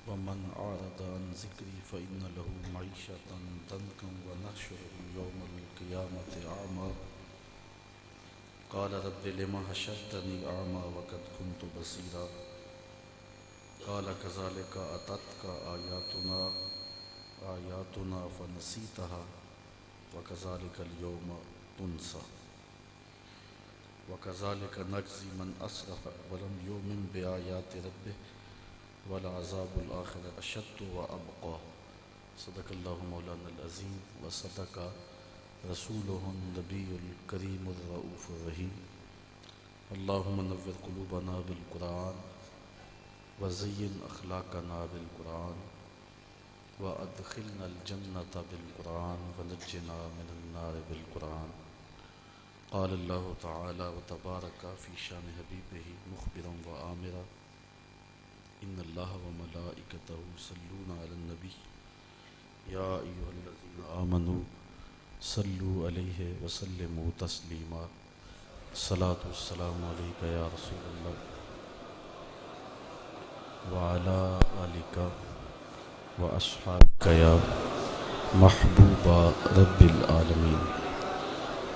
ومن أعرض عن ذكري فإن له معيشة ضنكا ونحشره يوم القيامة أعمى قال رب لم حشرتني أعمى وقد كنت بصيرا قال كذلك أتتك آياتنا فنسيتها وكذلك اليوم تنسى وكذلك نجزي من أسرف ولم يؤمن بآيات ربه ولعذاب الآخرة أشد وأبقى صدق الله مولانا العظيم وصدق رسوله النبي الكريم الرؤوف الرحيم اللهم نور قلوبنا بالقرآن وزين أخلاقنا بالقرآن وأدخلنا الجنة بالقرآن ونجنا من النار بالقرآن قال الله تعالى وتبارك في شان حبيبه مخبرا وآمرا إن الله وملائكته يصلون على النبي يا أيها الذين آمنوا صلوا عليه وسلموا تسليما الصلاة والسلام عليك يا رسول الله وعلى آلك وأصحابك يا محبوب رب العالمين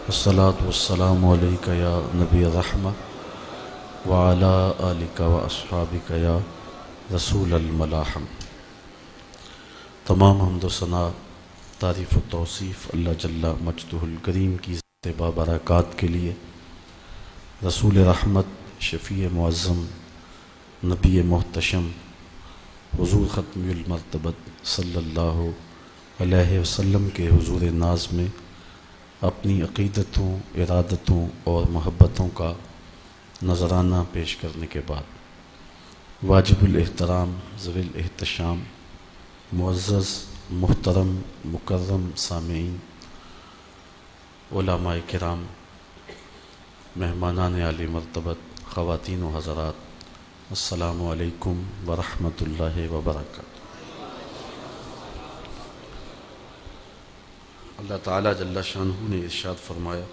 الصلاة والسلام عليك يا نبي الرحمة وعلى آلك وأصحابك يا رسول الملاحم تمام حمد و ثنا تعریف و توصیف اللہ جل مجدہ الکریم کی ذات بابرکات کے لیے رسول رحمت شفیع معظم نبی محتشم حضور ختم المرتبت صلی اللہ علیہ وسلم کے حضور ناز میں اپنی عقیدتوں ارادتوں اور محبتوں کا نذرانہ پیش کرنے کے بعد واجب الاحترام ذوی الاحتشام معزز محترم مکرم سامعین علماء کرام مہمانان عالی مرتبت خواتین و حضرات السلام علیکم ورحمۃ اللہ وبرکاتہ۔ اللہ تعالیٰ جل شانہ نے ارشاد فرمایا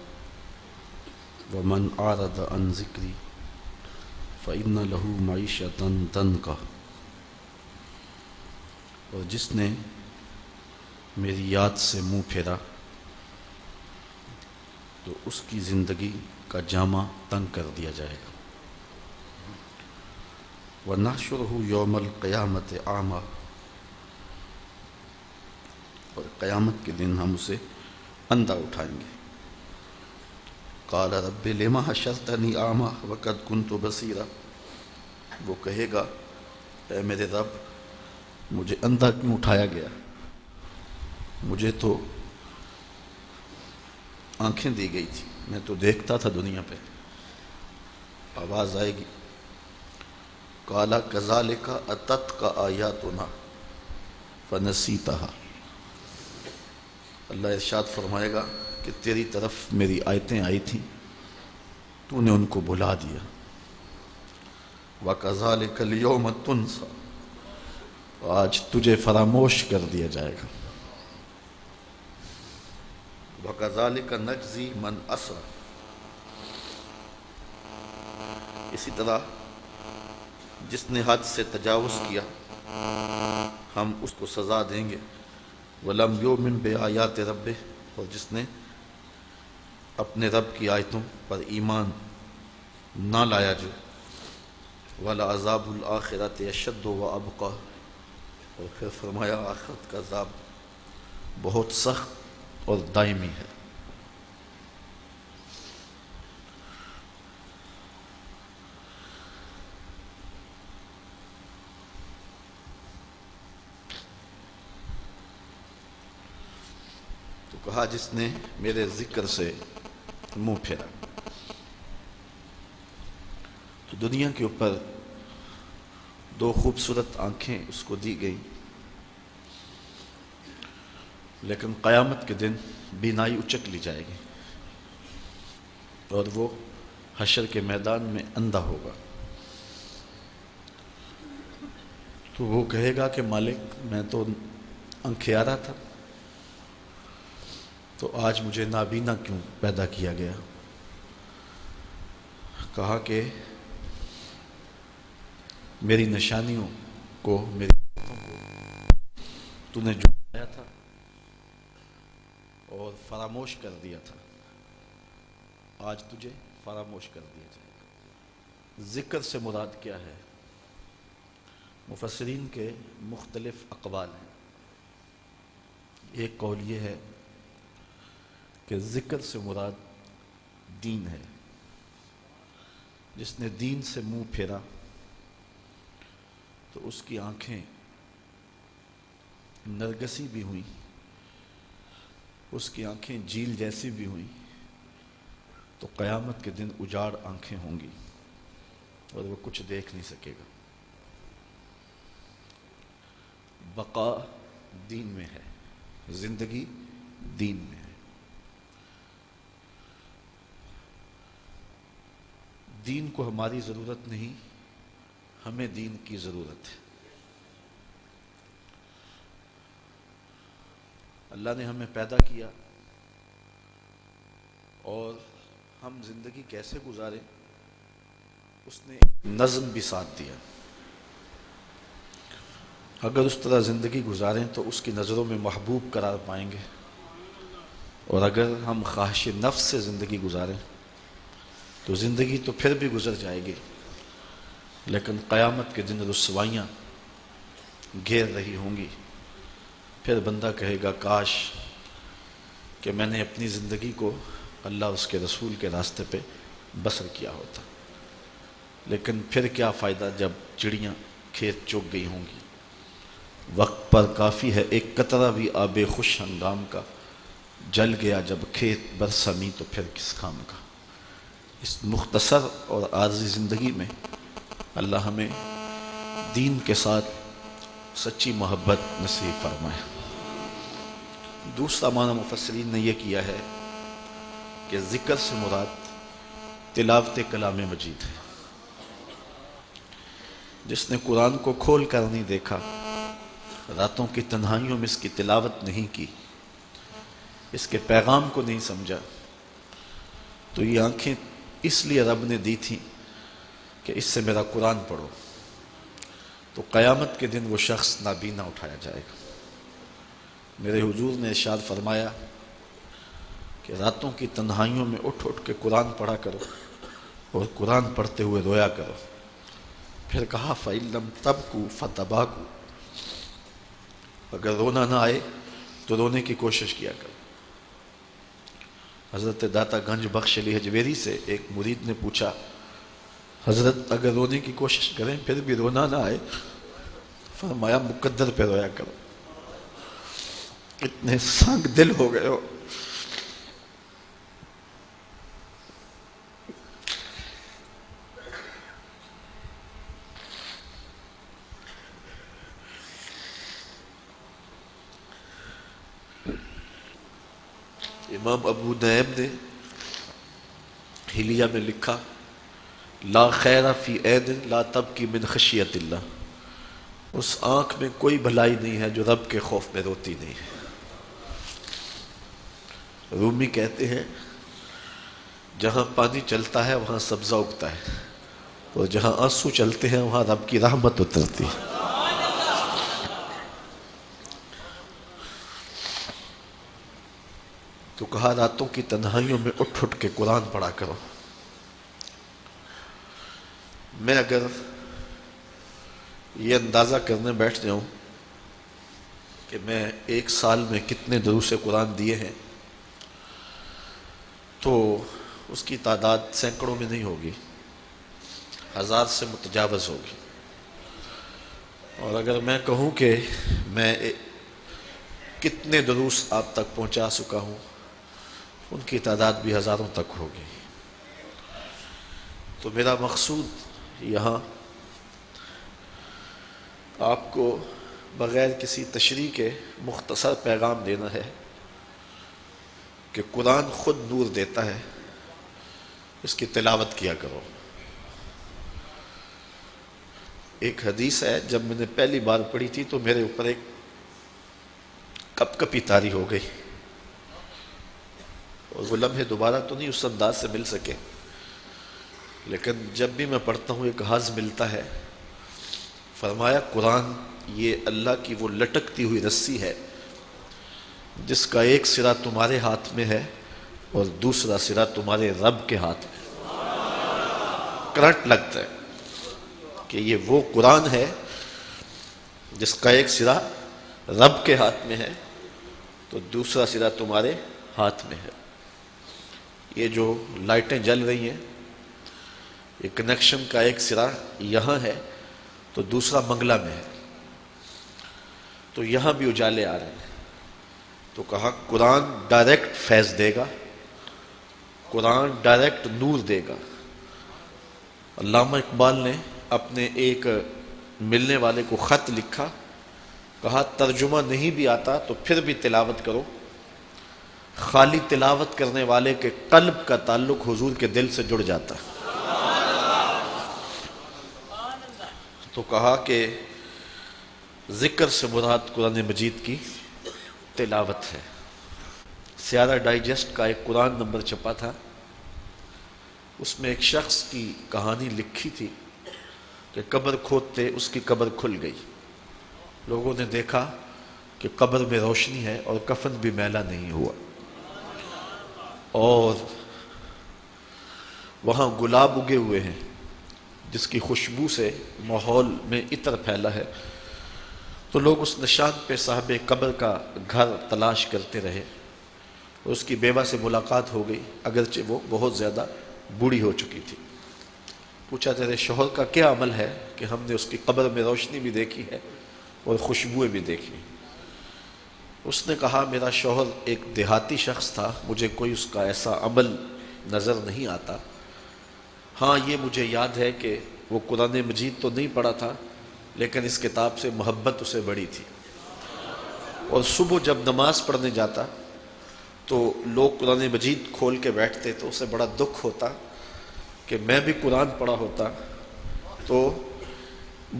وَمَنْ أَعْرَضَ عَنْ ذِكْرِي فَإِنَّ لَهُ مَعِيشَةً ضَنْكًا، اور جس نے میری یاد سے منہ پھیرا تو اس کی زندگی کا جامہ تنگ کر دیا جائے گا۔ وَنَحْشُرُهُ يَوْمَ الْقِيَامَةِ أَعْمَى، اور قیامت کے دن ہم اسے اندھا اٹھائیں گے۔ قال رب لما حشرتنی اعمی وقد كنت بصیرا، وہ کہے گا اے میرے رب مجھے اندھا کیوں اٹھایا گیا، مجھے تو آنکھیں دی گئی تھی، میں تو دیکھتا تھا دنیا پہ۔ آواز آئے گی قال کذالک اتتک آیاتنا فنسیتها، اللہ ارشاد فرمائے گا کہ تیری طرف میری آیتیں آئی تھیں تو نے ان کو بھلا دیا۔ وَكَذَلِكَ الْيَوْمَ تُنْسَى، آج تجھے فراموش کر دیا جائے گا۔ وَكَذَلِكَ نَجْزِي مَنْ أَسْرَفَ، اسی طرح جس نے حد سے تجاوز کیا ہم اس کو سزا دیں گے۔ وَلَمْ يُؤْمِنْ بِآيَاتِ رَبِّهِ، اور جس نے اپنے رب کی آیتوں پر ایمان نہ لایا جو۔ وَلَعَذَابُ الْآخِرَةِ أَشَدُّ وَأَبْقَى، اور پھر فرمایا آخرت کا عذاب بہت سخت اور دائمی ہے۔ تو کہا جس نے میرے ذکر سے منہ پھیرا، تو دنیا کے اوپر دو خوبصورت آنکھیں اس کو دی گئی، لیکن قیامت کے دن بینائی اچک لی جائے گی اور وہ حشر کے میدان میں اندھا ہوگا۔ تو وہ کہے گا کہ مالک میں تو انکھیارا تھا، تو آج مجھے نابینا کیوں پیدا کیا گیا؟ کہا کہ میری نشانیوں کو، میری باتوں تو نے جھٹلایا تھا اور فراموش کر دیا تھا، آج تجھے فراموش کر دیا جائے گا۔ ذکر سے مراد کیا ہے؟ مفسرین کے مختلف اقوال ہیں۔ ایک قول یہ ہے کہ ذکر سے مراد دین ہے۔ جس نے دین سے منہ پھیرا تو اس کی آنکھیں نرگسی بھی ہوئیں، اس کی آنکھیں جھیل جیسی بھی ہوئیں، تو قیامت کے دن اجاڑ آنکھیں ہوں گی اور وہ کچھ دیکھ نہیں سکے گا۔ بقا دین میں ہے، زندگی دین میں ہے۔ دین کو ہماری ضرورت نہیں، ہمیں دین کی ضرورت ہے۔ اللہ نے ہمیں پیدا کیا اور ہم زندگی کیسے گزاریں اس نے نظم بھی ساتھ دیا۔ اگر اس طرح زندگی گزاریں تو اس کی نظروں میں محبوب قرار پائیں گے، اور اگر ہم خواہش نفس سے زندگی گزاریں تو زندگی تو پھر بھی گزر جائے گی، لیکن قیامت کے دن رسوائیاں گھیر رہی ہوں گی۔ پھر بندہ کہے گا کاش کہ میں نے اپنی زندگی کو اللہ اس کے رسول کے راستے پہ بسر کیا ہوتا، لیکن پھر کیا فائدہ جب چڑیاں کھیت چوگ گئی ہوں گی۔ وقت پر کافی ہے ایک قطرہ بھی آب خوش ہنگام کا، جل گیا جب کھیت برسمی تو پھر کس کام کا۔ اس مختصر اور عارضی زندگی میں اللہ ہمیں دین کے ساتھ سچی محبت نصیب فرمائے۔ دوسرا معنی مفسرین نے یہ کیا ہے کہ ذکر سے مراد تلاوت کلام مجید ہے۔ جس نے قرآن کو کھول کر نہیں دیکھا، راتوں کی تنہائیوں میں اس کی تلاوت نہیں کی، اس کے پیغام کو نہیں سمجھا، تو یہ آنکھیں اس لیے رب نے دی تھیں کہ اس سے میرا قرآن پڑھو، تو قیامت کے دن وہ شخص نابینا اٹھایا جائے گا۔ میرے حضور نے ارشاد فرمایا کہ راتوں کی تنہائیوں میں اٹھ اٹھ کے قرآن پڑھا کرو اور قرآن پڑھتے ہوئے رویا کرو۔ پھر کہا فَإِن لَمْ تَبْكُوا فَتَبَاكُوا، اگر رونا نہ آئے تو رونے کی کوشش کیا کرو۔ حضرت داتا گنج بخش علی حجویری سے ایک مرید نے پوچھا حضرت اگر رونے کی کوشش کریں پھر بھی رونا نہ آئے؟ فرمایا مقدر پہ رویا کرو، اتنے سنگ دل ہو گئے ہو۔ امام ابو نعیم نے حلیہ میں لکھا لا خیر فی عین لا تبکی من خشیت اللہ، اس آنکھ میں کوئی بھلائی نہیں ہے جو رب کے خوف میں روتی نہیں ہے۔ رومی کہتے ہیں جہاں پانی چلتا ہے وہاں سبزہ اگتا ہے، اور جہاں آنسو چلتے ہیں وہاں رب کی رحمت اترتی ہے۔ تو کہا راتوں کی تنہائیوں میں اٹھ اٹھ کے قرآن پڑھا کرو۔ میں اگر یہ اندازہ کرنے بیٹھ جاؤں کہ میں ایک سال میں کتنے دروس قرآن دیے ہیں تو اس کی تعداد سینکڑوں میں نہیں ہوگی، 1000 سے متجاوز ہوگی۔ اور اگر میں کہوں کہ میں کتنے دروس آپ تک پہنچا چکا ہوں، ان کی تعداد بھی ہزاروں تک ہوگی۔ تو میرا مقصود یہاں آپ کو بغیر کسی تشریح کے مختصر پیغام دینا ہے کہ قرآن خود نور دیتا ہے، اس کی تلاوت کیا کرو۔ ایک حدیث ہے جب میں نے پہلی بار پڑھی تھی تو میرے اوپر ایک کپ کپی طاری ہو گئی، اور وہ لمحے دوبارہ تو نہیں اس انداز سے مل سکے، لیکن جب بھی میں پڑھتا ہوں ایک حظ ملتا ہے۔ فرمایا قرآن یہ اللہ کی وہ لٹکتی ہوئی رسی ہے جس کا ایک سرا تمہارے ہاتھ میں ہے اور دوسرا سرا تمہارے رب کے ہاتھ میں۔ کرنٹ لگتا ہے کہ یہ وہ قرآن ہے جس کا ایک سرا رب کے ہاتھ میں ہے تو دوسرا سرا تمہارے ہاتھ میں ہے۔ یہ جو لائٹیں جل رہی ہیں، یہ کنیکشن کا ایک سرا یہاں ہے تو دوسرا منگلہ میں ہے، تو یہاں بھی اجالے آ رہے ہیں۔ تو کہا قرآن ڈائریکٹ فیض دے گا، قرآن ڈائریکٹ نور دے گا۔ علامہ اقبال نے اپنے ایک ملنے والے کو خط لکھا، کہا ترجمہ نہیں بھی آتا تو پھر بھی تلاوت کرو، خالی تلاوت کرنے والے کے قلب کا تعلق حضور کے دل سے جڑ جاتا ہے۔ تو کہا کہ ذکر سے مراد قرآن مجید کی تلاوت ہے۔ سیارہ ڈائجسٹ کا ایک قرآن نمبر چھپا تھا، اس میں ایک شخص کی کہانی لکھی تھی کہ قبر کھودتے اس کی قبر کھل گئی، لوگوں نے دیکھا کہ قبر میں روشنی ہے اور کفن بھی میلا نہیں ہوا، اور وہاں گلاب اگے ہوئے ہیں جس کی خوشبو سے ماحول میں عطر پھیلا ہے۔ تو لوگ اس نشان پہ صاحب قبر کا گھر تلاش کرتے رہے، اس کی بیوہ سے ملاقات ہو گئی، اگرچہ وہ بہت زیادہ بوڑھی ہو چکی تھی۔ پوچھا تیرے شوہر کا کیا عمل ہے کہ ہم نے اس کی قبر میں روشنی بھی دیکھی ہے اور خوشبوئیں بھی دیکھی؟ اس نے کہا میرا شوہر ایک دیہاتی شخص تھا، مجھے کوئی اس کا ایسا عمل نظر نہیں آتا، ہاں یہ مجھے یاد ہے کہ وہ قرآن مجید تو نہیں پڑھا تھا لیکن اس کتاب سے محبت اسے بڑی تھی، اور صبح جب نماز پڑھنے جاتا تو لوگ قرآن مجید کھول کے بیٹھتے تو اسے بڑا دکھ ہوتا کہ میں بھی قرآن پڑھا ہوتا تو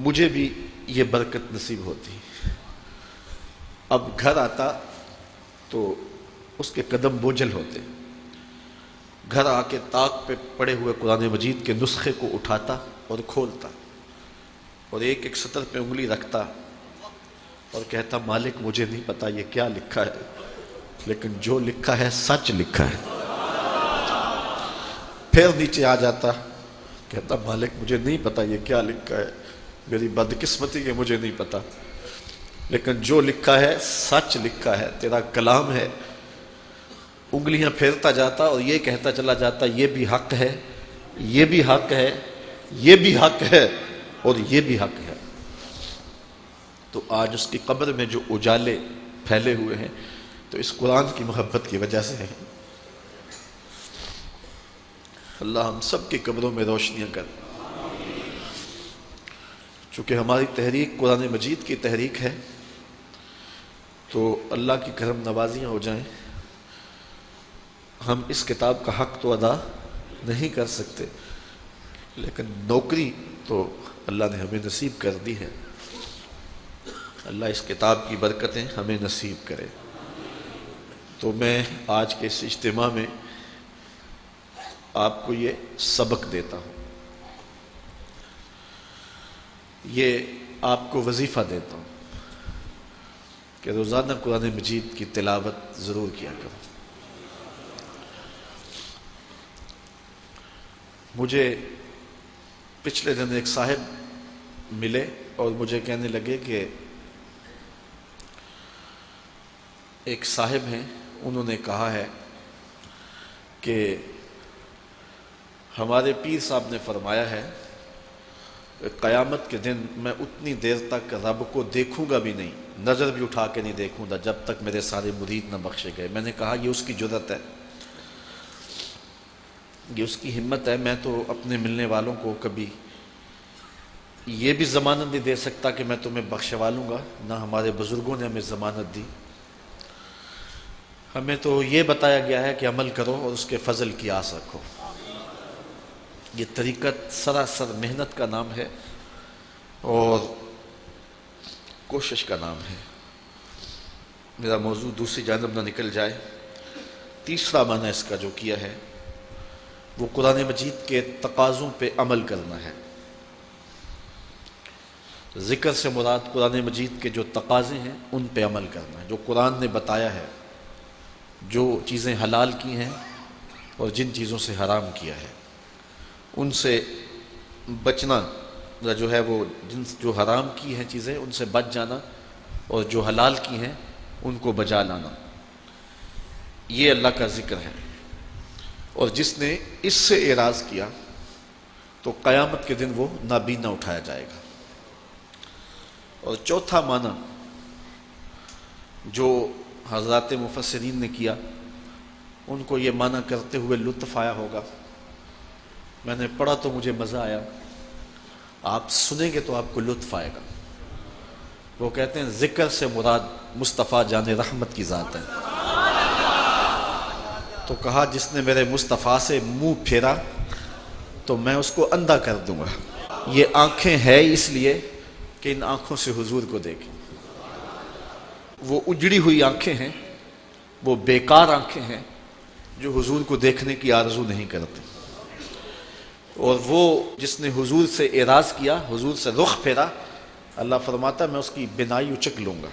مجھے بھی یہ برکت نصیب ہوتی۔ اب گھر آتا تو اس کے قدم بوجھل ہوتے، گھر آ کے طاق پہ پڑے ہوئے قرآن مجید کے نسخے کو اٹھاتا اور کھولتا اور ایک ایک سطر پہ انگلی رکھتا اور کہتا مالک مجھے نہیں پتا یہ کیا لکھا ہے، لیکن جو لکھا ہے سچ لکھا ہے۔ پھر نیچے آ جاتا، کہتا مالک مجھے نہیں پتا یہ کیا لکھا ہے، میری بدقسمتی کہ مجھے نہیں پتا، لیکن جو لکھا ہے سچ لکھا ہے، تیرا کلام ہے۔ انگلیاں پھیرتا جاتا اور یہ کہتا چلا جاتا یہ بھی حق ہے، یہ بھی حق ہے، یہ بھی حق ہے اور یہ بھی حق ہے۔ تو آج اس کی قبر میں جو اجالے پھیلے ہوئے ہیں تو اس قرآن کی محبت کی وجہ سے ہے۔ اللہ ہم سب کی قبروں میں روشنیاں کر، چونکہ ہماری تحریک قرآن مجید کی تحریک ہے تو اللہ کی کرم نوازیاں ہو جائیں۔ ہم اس کتاب کا حق تو ادا نہیں کر سکتے لیکن نوکری تو اللہ نے ہمیں نصیب کر دی ہے۔ اللہ اس کتاب کی برکتیں ہمیں نصیب کرے۔ تو میں آج کے اس اجتماع میں آپ کو یہ سبق دیتا ہوں، یہ آپ کو وظیفہ دیتا ہوں کہ روزانہ قرآن مجید کی تلاوت ضرور کیا کرو۔ مجھے پچھلے دن ایک صاحب ملے اور مجھے کہنے لگے کہ ایک صاحب ہیں، انہوں نے کہا ہے کہ ہمارے پیر صاحب نے فرمایا ہے کہ قیامت کے دن میں اتنی دیر تک رب کو دیکھوں گا بھی نہیں، نظر بھی اٹھا کے نہیں دیکھوں گا جب تک میرے سارے مرید نہ بخشے گئے۔ میں نے کہا یہ اس کی جرأت ہے، یہ اس کی ہمت ہے۔ میں تو اپنے ملنے والوں کو کبھی یہ بھی ضمانت نہیں دے سکتا کہ میں تمہیں بخشوا لوں گا، نہ ہمارے بزرگوں نے ہمیں ضمانت دی۔ ہمیں تو یہ بتایا گیا ہے کہ عمل کرو اور اس کے فضل کی آس رکھو۔ یہ طریقت سراسر محنت کا نام ہے اور کوشش کا نام ہے۔ میرا موضوع دوسری جانب نہ نکل جائے۔ تیسرا معنی اس کا جو کیا ہے وہ قرآن مجید کے تقاضوں پہ عمل کرنا ہے۔ ذکر سے مراد قرآن مجید کے جو تقاضے ہیں ان پہ عمل کرنا ہے، جو قرآن نے بتایا ہے، جو چیزیں حلال کی ہیں اور جن چیزوں سے حرام کیا ہے ان سے بچنا، جو ہے وہ جو حرام کی ہیں چیزیں ان سے بچ جانا، اور جو حلال کی ہیں ان کو بجا لانا، یہ اللہ کا ذکر ہے۔ اور جس نے اس سے اعراض کیا تو قیامت کے دن وہ نابینا اٹھایا جائے گا۔ اور چوتھا معنی جو حضرات مفسرین نے کیا، ان کو یہ معنی کرتے ہوئے لطف آیا ہوگا، میں نے پڑھا تو مجھے مزہ آیا، آپ سنیں گے تو آپ کو لطف آئے گا۔ وہ کہتے ہیں ذکر سے مراد مصطفیٰ جان رحمت کی ذات ہے۔ تو کہا جس نے میرے مصطفیٰ سے منہ پھیرا تو میں اس کو اندھا کر دوں گا۔ یہ آنکھیں ہے اس لیے کہ ان آنکھوں سے حضور کو دیکھیں۔ وہ اجڑی ہوئی آنکھیں ہیں، وہ بیکار آنکھیں ہیں جو حضور کو دیکھنے کی آرزو نہیں کرتے۔ اور وہ جس نے حضور سے اعراض کیا، حضور سے رخ پھیرا، اللہ فرماتا میں اس کی بینائی اچک لوں گا۔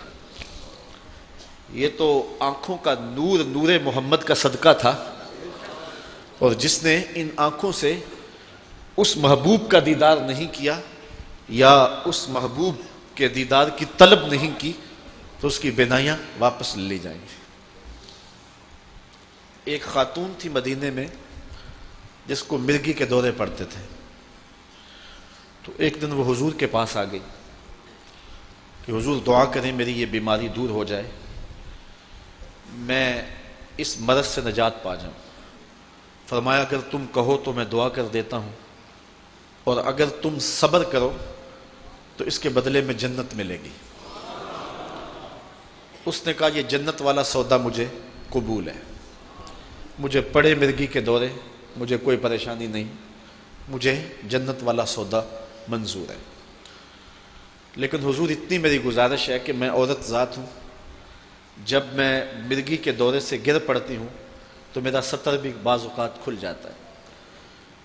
یہ تو آنکھوں کا نور، نور محمد کا صدقہ تھا، اور جس نے ان آنکھوں سے اس محبوب کا دیدار نہیں کیا یا اس محبوب کے دیدار کی طلب نہیں کی تو اس کی بینائیاں واپس لے لی جائیں گی۔ ایک خاتون تھی مدینے میں جس کو مرگی کے دورے پڑتے تھے، تو ایک دن وہ حضور کے پاس آ گئی کہ حضور دعا کریں میری یہ بیماری دور ہو جائے، میں اس مرض سے نجات پا جاؤں۔ فرمایا اگر تم کہو تو میں دعا کر دیتا ہوں، اور اگر تم صبر کرو تو اس کے بدلے میں جنت ملے گی۔ اس نے کہا یہ جنت والا سودا مجھے قبول ہے، مجھے پڑے مرگی کے دورے، مجھے کوئی پریشانی نہیں، مجھے جنت والا سودا منظور ہے۔ لیکن حضور اتنی میری گزارش ہے کہ میں عورت ذات ہوں، جب میں مرگی کے دورے سے گر پڑتی ہوں تو میرا ستر بھی بعض اوقات کھل جاتا ہے،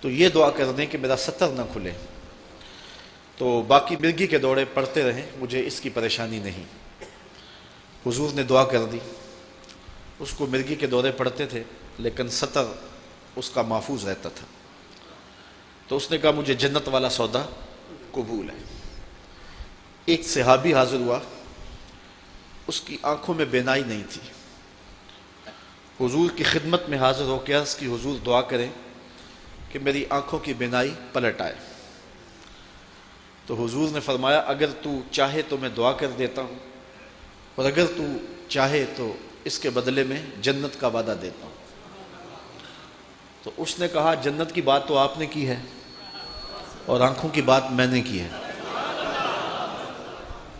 تو یہ دعا کر دیں کہ میرا ستر نہ کھلے، تو باقی مرگی کے دورے پڑتے رہیں، مجھے اس کی پریشانی نہیں۔ حضور نے دعا کر دی، اس کو مرگی کے دورے پڑتے تھے لیکن ستر اس کا محفوظ رہتا تھا، تو اس نے کہا مجھے جنت والا سودا قبول ہے۔ ایک صحابی حاضر ہوا، اس کی آنکھوں میں بینائی نہیں تھی، حضور کی خدمت میں حاضر ہو کے عرض کی حضور دعا کریں کہ میری آنکھوں کی بینائی پلٹ آئے۔ تو حضور نے فرمایا اگر تو چاہے تو میں دعا کر دیتا ہوں، اور اگر تو چاہے تو اس کے بدلے میں جنت کا وعدہ دیتا ہوں۔ تو اس نے کہا جنت کی بات تو آپ نے کی ہے اور آنکھوں کی بات میں نے کی ہے،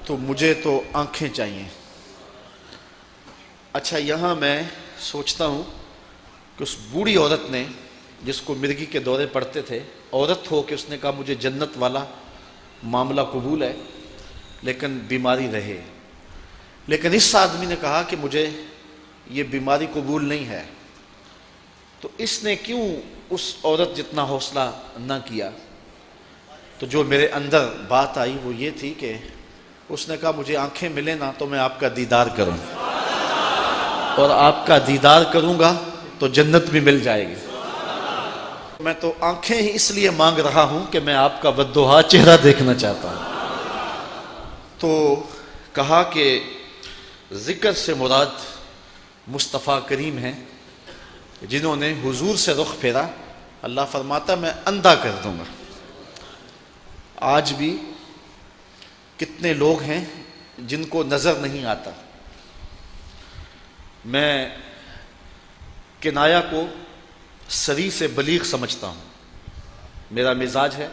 تو مجھے تو آنکھیں چاہیے۔ اچھا یہاں میں سوچتا ہوں کہ اس بوڑھی عورت نے جس کو مرگی کے دورے پڑتے تھے، عورت ہو کہ اس نے کہا مجھے جنت والا معاملہ قبول ہے لیکن بیماری رہے، لیکن اس آدمی نے کہا کہ مجھے یہ بیماری قبول نہیں ہے، تو اس نے کیوں اس عورت جتنا حوصلہ نہ کیا؟ تو جو میرے اندر بات آئی وہ یہ تھی کہ اس نے کہا مجھے آنکھیں ملے نا تو میں آپ کا دیدار کروں، اور آپ کا دیدار کروں گا تو جنت بھی مل جائے گی۔ میں تو آنکھیں ہی اس لیے مانگ رہا ہوں کہ میں آپ کا ودوہا چہرہ دیکھنا چاہتا ہوں۔ تو کہا کہ ذکر سے مراد مصطفیٰ کریم ہیں جنہوں نے حضور سے رخ پھیرا، اللہ فرماتا میں اندھا کر دوں گا۔ آج بھی کتنے لوگ ہیں جن کو نظر نہیں آتا۔ میں کنایا کو سری سے بلیغ سمجھتا ہوں، میرا مزاج ہے،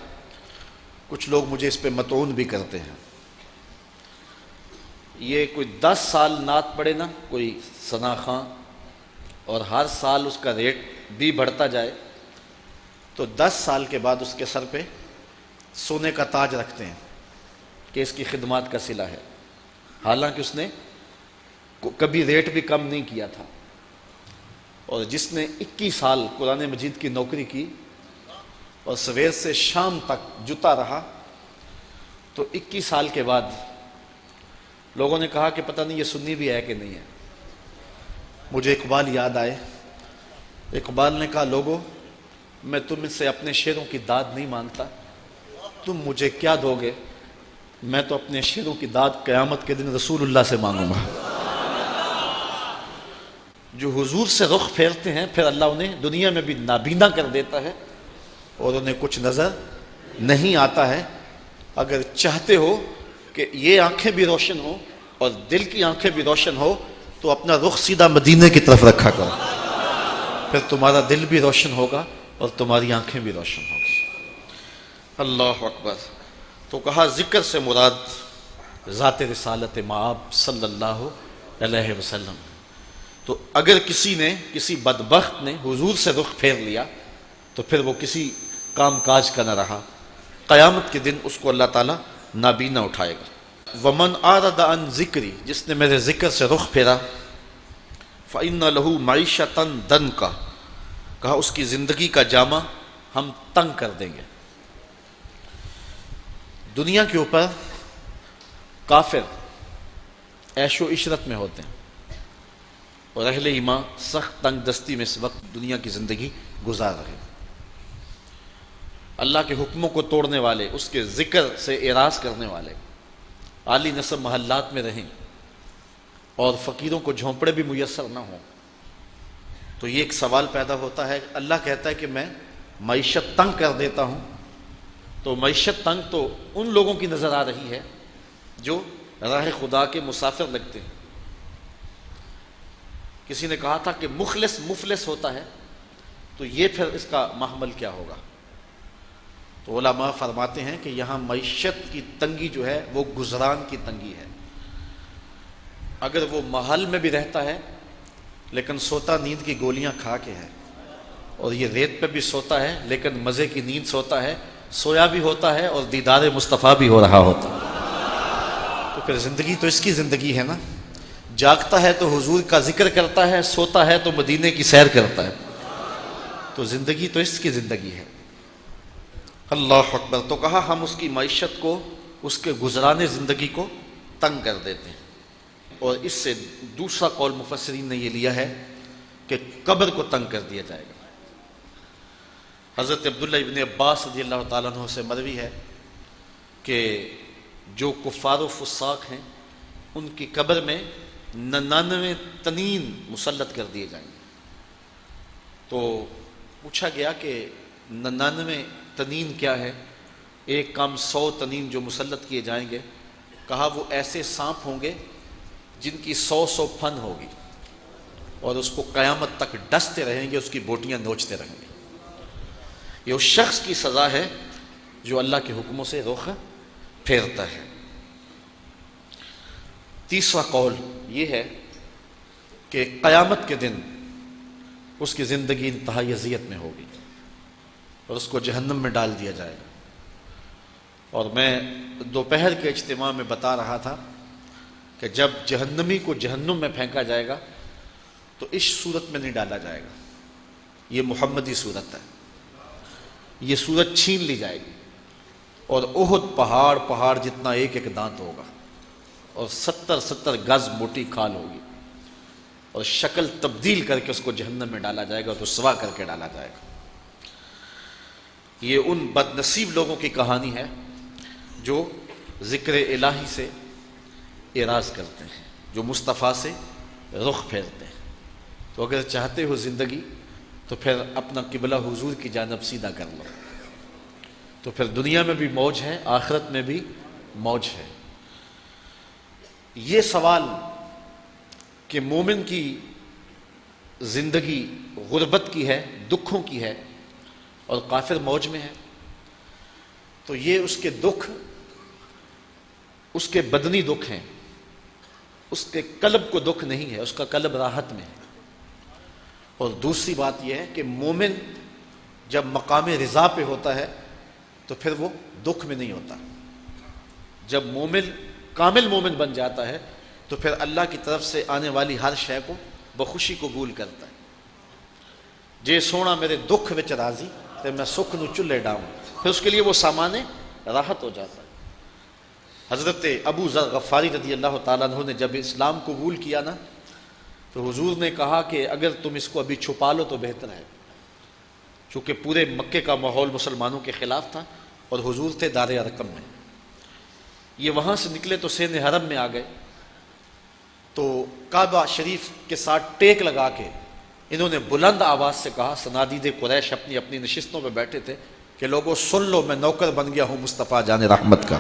کچھ لوگ مجھے اس پہ مطعون بھی کرتے ہیں۔ یہ کوئی 10 سال نعت پڑھے نا کوئی ثنا خاں، اور ہر سال اس کا ریٹ بھی بڑھتا جائے، تو 10 سال کے بعد اس کے سر پہ سونے کا تاج رکھتے ہیں کہ اس کی خدمات کا صلہ ہے، حالانکہ اس نے کبھی ریٹ بھی کم نہیں کیا تھا۔ اور جس نے 21 سال قرآن مجید کی نوکری کی اور سویر سے شام تک جتا رہا، تو 21 سال کے بعد لوگوں نے کہا کہ پتہ نہیں یہ سنی بھی ہے کہ نہیں ہے. مجھے اقبال یاد آئے. اقبال نے کہا لوگو میں تم سے اپنے شعروں کی داد نہیں مانگتا, تم مجھے کیا دو گے؟ میں تو اپنے شعروں کی داد قیامت کے دن رسول اللہ سے مانگوں گا. جو حضور سے رخ پھیرتے ہیں پھر اللہ انہیں دنیا میں بھی نابینا کر دیتا ہے اور انہیں کچھ نظر نہیں آتا ہے. اگر چاہتے ہو کہ یہ آنکھیں بھی روشن ہو اور دل کی آنکھیں بھی روشن ہو تو اپنا رخ سیدھا مدینے کی طرف رکھا کرو, پھر تمہارا دل بھی روشن ہوگا اور تمہاری آنکھیں بھی روشن ہوگی. اللہ اکبر. تو کہا ذکر سے مراد ذات رسالت مآب صلی اللہ علیہ وسلم. تو اگر کسی بدبخت نے حضور سے رخ پھیر لیا تو پھر وہ کسی کام کاج کا نہ رہا. قیامت کے دن اس کو اللہ تعالیٰ نابینا اٹھائے گا. ومن اعرض عن ذکری, جس نے میرے ذکر سے رخ پھیرا, فإن له معیشۃ ضنکا, کہا اس کی زندگی کا جامہ ہم تنگ کر دیں گے. دنیا کے اوپر کافر عیش و عشرت میں ہوتے ہیں اور اہل ایمان سخت تنگ دستی میں اس وقت دنیا کی زندگی گزار رہے ہیں. اللہ کے حکموں کو توڑنے والے, اس کے ذکر سے اعراض کرنے والے عالی نسب محلات میں رہیں اور فقیروں کو جھونپڑے بھی میسر نہ ہوں. تو یہ ایک سوال پیدا ہوتا ہے. اللہ کہتا ہے کہ میں معیشت تنگ کر دیتا ہوں. تو معیشت تنگ تو ان لوگوں کی نظر آ رہی ہے جو راہ خدا کے مسافر لگتے ہیں. کسی نے کہا تھا کہ مخلص مفلس ہوتا ہے, تو یہ پھر اس کا محمل کیا ہوگا؟ تو علماء فرماتے ہیں کہ یہاں معیشت کی تنگی جو ہے وہ گزران کی تنگی ہے. اگر وہ محل میں بھی رہتا ہے لیکن سوتا نیند کی گولیاں کھا کے ہے, اور یہ ریت پہ بھی سوتا ہے لیکن مزے کی نیند سوتا ہے, سویا بھی ہوتا ہے اور دیدار مصطفیٰ بھی ہو رہا ہوتا ہے, تو پھر زندگی تو اس کی زندگی ہے نا. جاگتا ہے تو حضور کا ذکر کرتا ہے, سوتا ہے تو مدینے کی سیر کرتا ہے, تو زندگی تو اس کی زندگی ہے. اللہ اکبر. تو کہا ہم اس کی معیشت کو, اس کے گزرانے زندگی کو تنگ کر دیتے ہیں. اور اس سے دوسرا قول مفسرین نے یہ لیا ہے کہ قبر کو تنگ کر دیا جائے گا. حضرت عبداللہ ابن عباس رضی اللہ تعالیٰ عنہ سے مروی ہے کہ جو کفار و فساق ہیں ان کی قبر میں 99 تنین مسلط کر دیے جائیں گے. تو پوچھا گیا کہ 99 تنین کیا ہے؟ ایک کام 100 تنین جو مسلط کیے جائیں گے. کہا وہ ایسے سانپ ہوں گے جن کی 100 پھن ہوگی اور اس کو قیامت تک ڈستے رہیں گے, اس کی بوٹیاں نوچتے رہیں گے. یہ اس شخص کی سزا ہے جو اللہ کے حکموں سے رخ پھیرتا ہے. تیسرا قول یہ ہے کہ قیامت کے دن اس کی زندگی انتہائی اذیت میں ہوگی اور اس کو جہنم میں ڈال دیا جائے گا. اور میں دوپہر کے اجتماع میں بتا رہا تھا کہ جب جہنمی کو جہنم میں پھینکا جائے گا تو اس صورت میں نہیں ڈالا جائے گا. یہ محمدی صورت ہے. یہ صورت چھین لی جائے گی اور احد پہاڑ جتنا ایک ایک دانت ہوگا اور 70 گز موٹی کھال ہوگی اور شکل تبدیل کر کے اس کو جہنم میں ڈالا جائے گا, تو رسوا کر کے ڈالا جائے گا. یہ ان بد نصیب لوگوں کی کہانی ہے جو ذکر الہی سے اعراض کرتے ہیں, جو مصطفیٰ سے رخ پھیرتے ہیں. تو اگر چاہتے ہو زندگی تو پھر اپنا قبلہ حضور کی جانب سیدھا کر لو, تو پھر دنیا میں بھی موج ہے, آخرت میں بھی موج ہے. یہ سوال کہ مومن کی زندگی غربت کی ہے, دکھوں کی ہے اور کافر موج میں ہے, تو یہ اس کے دکھ, اس کے بدنی دکھ ہیں, اس کے قلب کو دکھ نہیں ہے, اس کا قلب راحت میں ہے. اور دوسری بات یہ ہے کہ مومن جب مقام رضا پہ ہوتا ہے تو پھر وہ دکھ میں نہیں ہوتا. جب مومن کامل مومن بن جاتا ہے تو پھر اللہ کی طرف سے آنے والی ہر شے کو بخوشی قبول کرتا ہے. جے سونا میرے دکھ وچ راضی تے میں سکھ نو چلے ڈاؤں, پھر اس کے لیے وہ سامان راحت ہو جاتا ہے. حضرت ابو ذر غفاری رضی اللہ تعالیٰ عنہ نے جب اسلام قبول کیا نا تو حضور نے کہا کہ اگر تم اس کو ابھی چھپا لو تو بہتر ہے، چونکہ پورے مکے کا ماحول مسلمانوں کے خلاف تھا اور حضور تھے دار ارقم میں۔ یہ وہاں سے نکلے تو سین حرم میں آ گئے تو کعبہ شریف کے ساتھ ٹیک لگا کے انہوں نے بلند آواز سے کہا، صنادید قریش اپنی اپنی نشستوں پہ بیٹھے تھے، کہ لوگوں سن لو میں نوکر بن گیا ہوں مصطفیٰ جان رحمت کا۔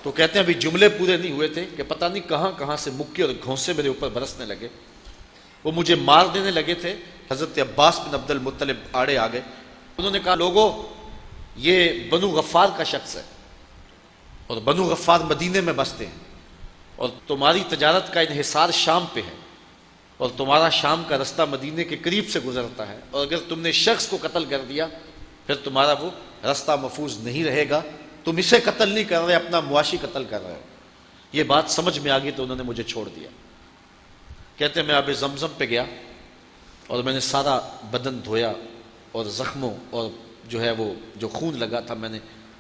تو کہتے ہیں ابھی جملے پورے نہیں ہوئے تھے کہ پتہ نہیں کہاں کہاں سے مکے اور گھونسے میرے اوپر برسنے لگے، وہ مجھے مار دینے لگے تھے۔ حضرت عباس بن عبد المطلب آڑے آ گئے، انہوں نے کہا لوگوں یہ بنو غفار کا شخص ہے اور بنو غفار مدینے میں بستے ہیں اور تمہاری تجارت کا انحصار شام پہ ہے اور تمہارا شام کا رستہ مدینے کے قریب سے گزرتا ہے، اور اگر تم نے شخص کو قتل کر دیا پھر تمہارا وہ رستہ محفوظ نہیں رہے گا، تم اسے قتل نہیں کر رہے، اپنا مواشی قتل کر رہے ہو۔ یہ بات سمجھ میں آ گئی تو انہوں نے مجھے چھوڑ دیا۔ کہتے ہیں میں آب زمزم پہ گیا اور میں نے سارا بدن دھویا اور زخموں اور جو ہے وہ جو خون لگا تھا میں نے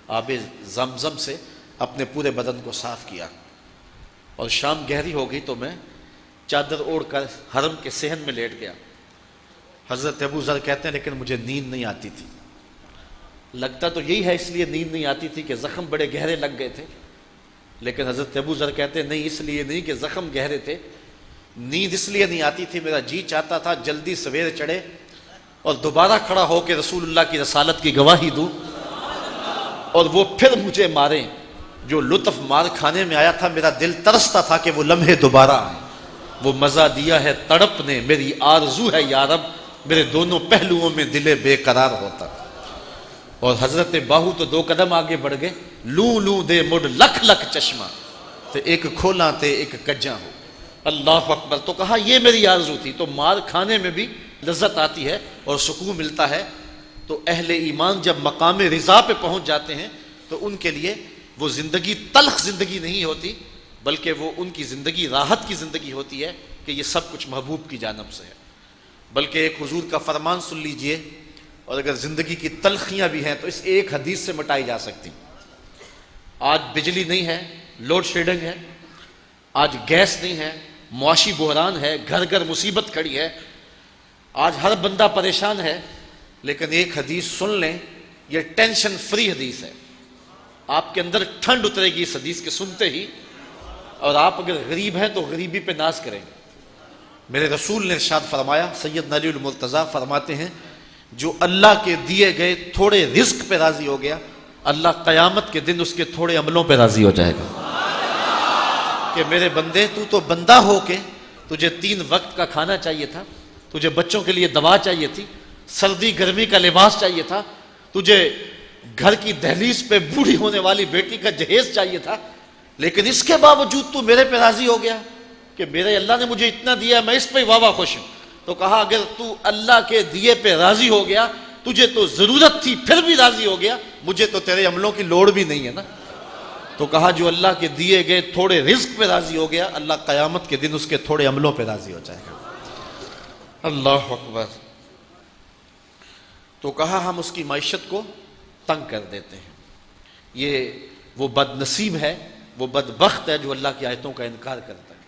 آب زمزم سے اپنے پورے بدن کو صاف کیا، اور شام گہری ہو گئی تو میں چادر اوڑھ کر حرم کے صحن میں لیٹ گیا۔ حضرت ابو ذر کہتے ہیں لیکن مجھے نیند نہیں آتی تھی، لگتا تو یہی ہے اس لیے نیند نہیں آتی تھی کہ زخم بڑے گہرے لگ گئے تھے، لیکن حضرت ابو ذر کہتے ہیں نہیں، اس لیے نہیں کہ زخم گہرے تھے، نیند اس لیے نہیں آتی تھی، میرا جی چاہتا تھا جلدی سویر چڑھے اور دوبارہ کھڑا ہو کے رسول اللہ کی رسالت کی گواہی دوں اور وہ پھر مجھے ماریں۔ جو لطف مار کھانے میں آیا تھا میرا دل ترستا تھا کہ وہ لمحے دوبارہ آئیں۔ وہ مزہ دیا ہے تڑپ نے، میری آرزو ہے یا رب میرے دونوں پہلوؤں میں دل بے قرار ہوتا۔ اور حضرت باہو تو 2 قدم آگے بڑھ گئے، لوں لوں دے مڑ لکھ لکھ چشمہ تے ایک کھولا تے ایک کجاں ہو۔ اللہ اکبر۔ تو کہا یہ میری آرزو تھی۔ تو مار کھانے میں بھی لذت آتی ہے اور سکون ملتا ہے، تو اہل ایمان جب مقام رضا پہ پہنچ جاتے ہیں تو ان کے لیے وہ زندگی تلخ زندگی نہیں ہوتی، بلکہ وہ ان کی زندگی راحت کی زندگی ہوتی ہے کہ یہ سب کچھ محبوب کی جانب سے ہے۔ بلکہ ایک حضور کا فرمان سن لیجئے، اور اگر زندگی کی تلخیاں بھی ہیں تو اس ایک حدیث سے مٹائی جا سکتی۔ آج بجلی نہیں ہے، لوڈ شیڈنگ ہے، آج گیس نہیں ہے، معاشی بحران ہے، گھر گھر مصیبت کھڑی ہے، آج ہر بندہ پریشان ہے، لیکن ایک حدیث سن لیں، یہ ٹینشن فری حدیث ہے۔ آپ کے اندر ٹھنڈ اترے گی اس حدیث کے سنتے ہی، اور آپ اگر غریب ہیں تو غریبی پہ ناز کریں گے۔ میرے رسول نے ارشاد فرمایا، سیدنا علی المرتضیٰ فرماتے ہیں جو اللہ کے دیے گئے تھوڑے رزق پہ راضی ہو گیا، اللہ قیامت کے دن اس کے تھوڑے عملوں پہ راضی ہو جائے گا۔ کہ میرے بندے تو بندہ ہو کے تجھے 3 وقت کا کھانا چاہیے تھا، تجھے بچوں کے لیے دوا چاہیے تھی، سردی گرمی کا لباس چاہیے تھا، تجھے گھر کی دہلیز پہ بوڑھی ہونے والی بیٹی کا جہیز چاہیے تھا، لیکن اس کے باوجود تو میرے پہ راضی ہو گیا کہ میرے اللہ نے مجھے اتنا دیا، میں اس پہ واہ خوش ہوں۔ تو کہا اگر تو اللہ کے دیے پہ راضی ہو گیا، تجھے تو ضرورت تھی پھر بھی راضی ہو گیا، مجھے تو تیرے عملوں کی لوڑ بھی نہیں ہے نا۔ تو کہا جو اللہ کے دیے گئے تھوڑے رزق پہ راضی ہو گیا، اللہ قیامت کے دن اس کے تھوڑے عملوں پہ راضی ہو جائے گا۔ اللہ اکبر۔ تو کہا ہم اس کی معیشت کو تنگ کر دیتے ہیں، یہ وہ بد نصیب ہے، وہ بدبخت ہے جو اللہ کی آیتوں کا انکار کرتا ہے۔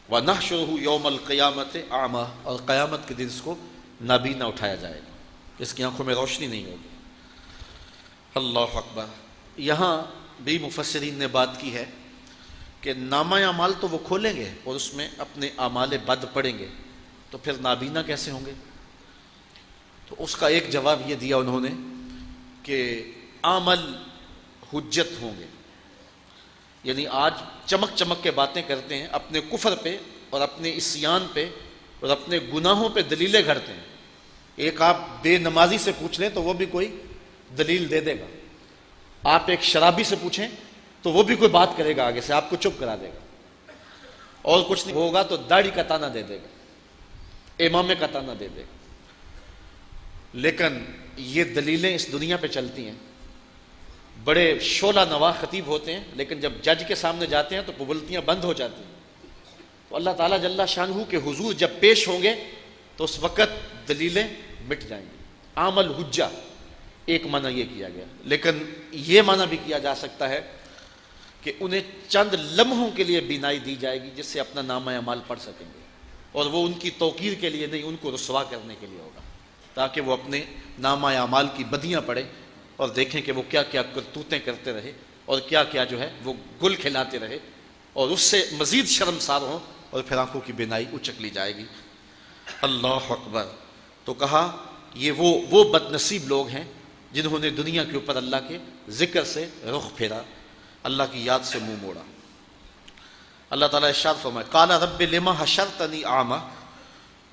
وَنَحْشُرُهُ يَوْمَ الْقِيَامَةِ أَعْمَى، اور قیامت کے دن اس کو نابینا اٹھایا جائے گا، اس کی آنکھوں میں روشنی نہیں ہوگی۔ اللہ اکبر۔ یہاں بھی مفسرین نے بات کی ہے کہ نامہ اعمال تو وہ کھولیں گے اور اس میں اپنے اعمال بد پڑیں گے، تو پھر نابینا کیسے ہوں گے؟ تو اس کا ایک جواب یہ دیا انہوں نے کہ عمل حجت ہوں گے، یعنی آج چمک چمک کے باتیں کرتے ہیں، اپنے کفر پہ اور اپنے عصیان پہ اور اپنے گناہوں پہ دلیلیں گھڑتے ہیں۔ ایک آپ بے نمازی سے پوچھ لیں تو وہ بھی کوئی دلیل دے دے گا، آپ ایک شرابی سے پوچھیں تو وہ بھی کوئی بات کرے گا آگے سے، آپ کو چپ کرا دے گا، اور کچھ نہیں ہوگا تو داڑھی کا تانا دے دے گا، امامے کا تانا دے دے گا۔ لیکن یہ دلیلیں اس دنیا پہ چلتی ہیں، بڑے شعلہ نوا خطیب ہوتے ہیں، لیکن جب جج کے سامنے جاتے ہیں تو پبلتیاں بند ہو جاتی ہیں۔ تو اللہ تعالیٰ جل شانہ کے حضور جب پیش ہوں گے تو اس وقت دلیلیں مٹ جائیں گی۔ عمل حجہ، ایک معنی یہ کیا گیا، لیکن یہ معنی بھی کیا جا سکتا ہے کہ انہیں چند لمحوں کے لیے بینائی دی جائے گی جس سے اپنا نامہ اعمال پڑھ سکیں گے، اور وہ ان کی توقیر کے لیے نہیں، ان کو رسوا کرنے کے لیے ہوگا، تاکہ وہ اپنے نامہ اعمال کی بدیاں پڑھیں اور دیکھیں کہ وہ کیا کیا کرتوتیں کرتے رہے اور کیا کیا جو ہے وہ گل کھلاتے رہے، اور اس سے مزید شرمسار ہوں، اور پھر آنکھوں کی بینائی اچک لی جائے گی۔ اللہ اکبر۔ تو کہا یہ وہ بد نصیب لوگ ہیں جنہوں نے دنیا کے اوپر اللہ کے ذکر سے رخ پھیرا، اللہ کی یاد سے منہ موڑا۔ اللہ تعالیٰ ارشاد فرمائے قال رب لما حشرتنی اعمی،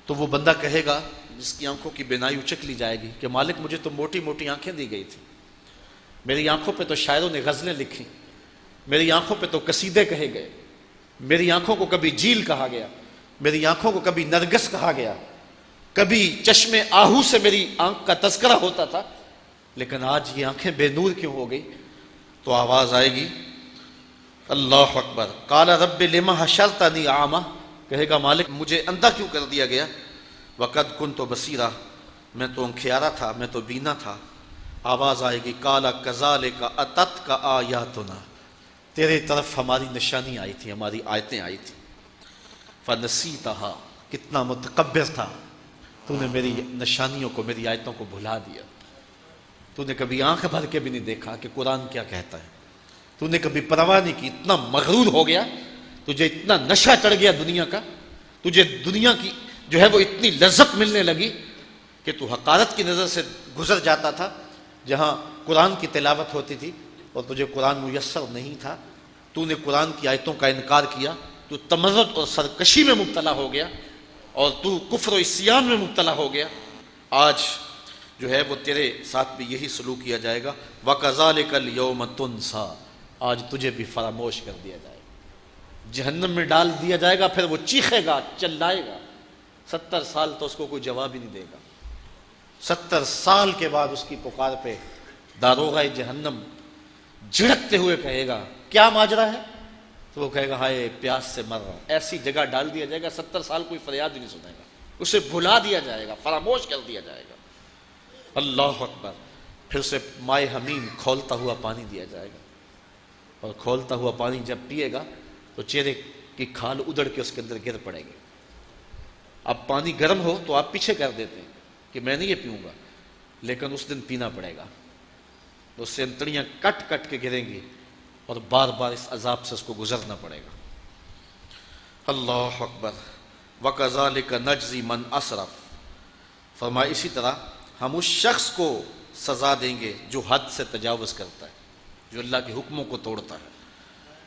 تو وہ بندہ کہے گا جس کی آنکھوں کی بینائی اچک لی جائے گی کہ مالک مجھے تو موٹی موٹی آنکھیں دی گئی تھی، میری آنکھوں پہ تو شاعروں نے غزلیں لکھی، میری آنکھوں پہ تو قصیدے کہے گئے، میری آنکھوں کو کبھی جیل کہا گیا، میری آنکھوں کو کبھی نرگس کہا گیا، کبھی چشم آہو سے میری آنکھ کا تذکرہ ہوتا تھا، لیکن آج یہ آنکھیں بے نور کیوں ہو گئی؟ تو آواز آئے گی اللہ اکبر قال رب لما حشرتنی اعمی، کہے گا مالک مجھے اندھا کیوں کر دیا گیا، وقد کنت بصیرا، میں تو انکھیارا تھا، میں تو بینا تھا۔ آواز آئے گی قال کذالک اتتک آیاتنا، تیرے طرف ہماری نشانی آئی تھی، ہماری آیتیں آئی تھیں، فنسیتہا، کتنا متکبر تھا تو نے میری نشانیوں کو، میری آیتوں کو بھلا دیا، تو نے کبھی آنکھ بھر کے بھی نہیں دیکھا کہ قرآن کیا کہتا ہے، تو نے کبھی پرواہ نہیں کی، اتنا مغرور ہو گیا، تجھے اتنا نشہ چڑھ گیا دنیا کا، تجھے دنیا کی جو ہے وہ اتنی لذت ملنے لگی کہ تو حقارت کی نظر سے گزر جاتا تھا جہاں قرآن کی تلاوت ہوتی تھی اور تجھے قرآن میسر نہیں تھا، تو نے قرآن کی آیتوں کا انکار کیا، تو تمرد اور سرکشی میں مبتلا ہو گیا اور تو کفر و عصیان میں مبتلا ہو گیا۔ آج جو ہے وہ تیرے ساتھ بھی یہی سلوک کیا جائے گا، وَكَذَلِكَ الْيَوْمَ تُنْسَى، آج تجھے بھی فراموش کر دیا جائے گا، جہنم میں ڈال دیا جائے گا، پھر وہ چیخے گا، چلائے گا، 70 سال تو اس کو کوئی جواب ہی نہیں دے گا، 70 سال کے بعد اس کی پکار پہ داروغہ جہنم جھڑکتے ہوئے کہے گا کیا ماجرا ہے؟ تو وہ کہے گا ہائے پیاس سے مر رہا ہوں، ایسی جگہ ڈال دیا جائے گا 70 سال کوئی فریاد ہی نہیں سنے گا، اسے بھلا دیا جائے گا، فراموش کر دیا جائے گا۔ اللہ اکبر۔ پھر اسے مائے حمیم کھولتا ہوا پانی دیا جائے گا، اور کھولتا ہوا پانی جب پیے گا تو چہرے کی کھال ادڑ کے اس کے اندر گر پڑے گی۔ اب پانی گرم ہو تو آپ پیچھے کر دیتے ہیں کہ میں نہیں یہ پیوں گا، لیکن اس دن پینا پڑے گا، اس سے انتڑیاں کٹ کٹ کے گریں گی اور بار بار اس عذاب سے اس کو گزرنا پڑے گا۔ اللہ اکبر۔ وَكَذَلِكَ نَجْزِي مَنْ أَسْرَفَ، فرمایا اسی طرح ہم اس شخص کو سزا دیں گے جو حد سے تجاوز کرتا ہے، جو اللہ کے حکموں کو توڑتا ہے،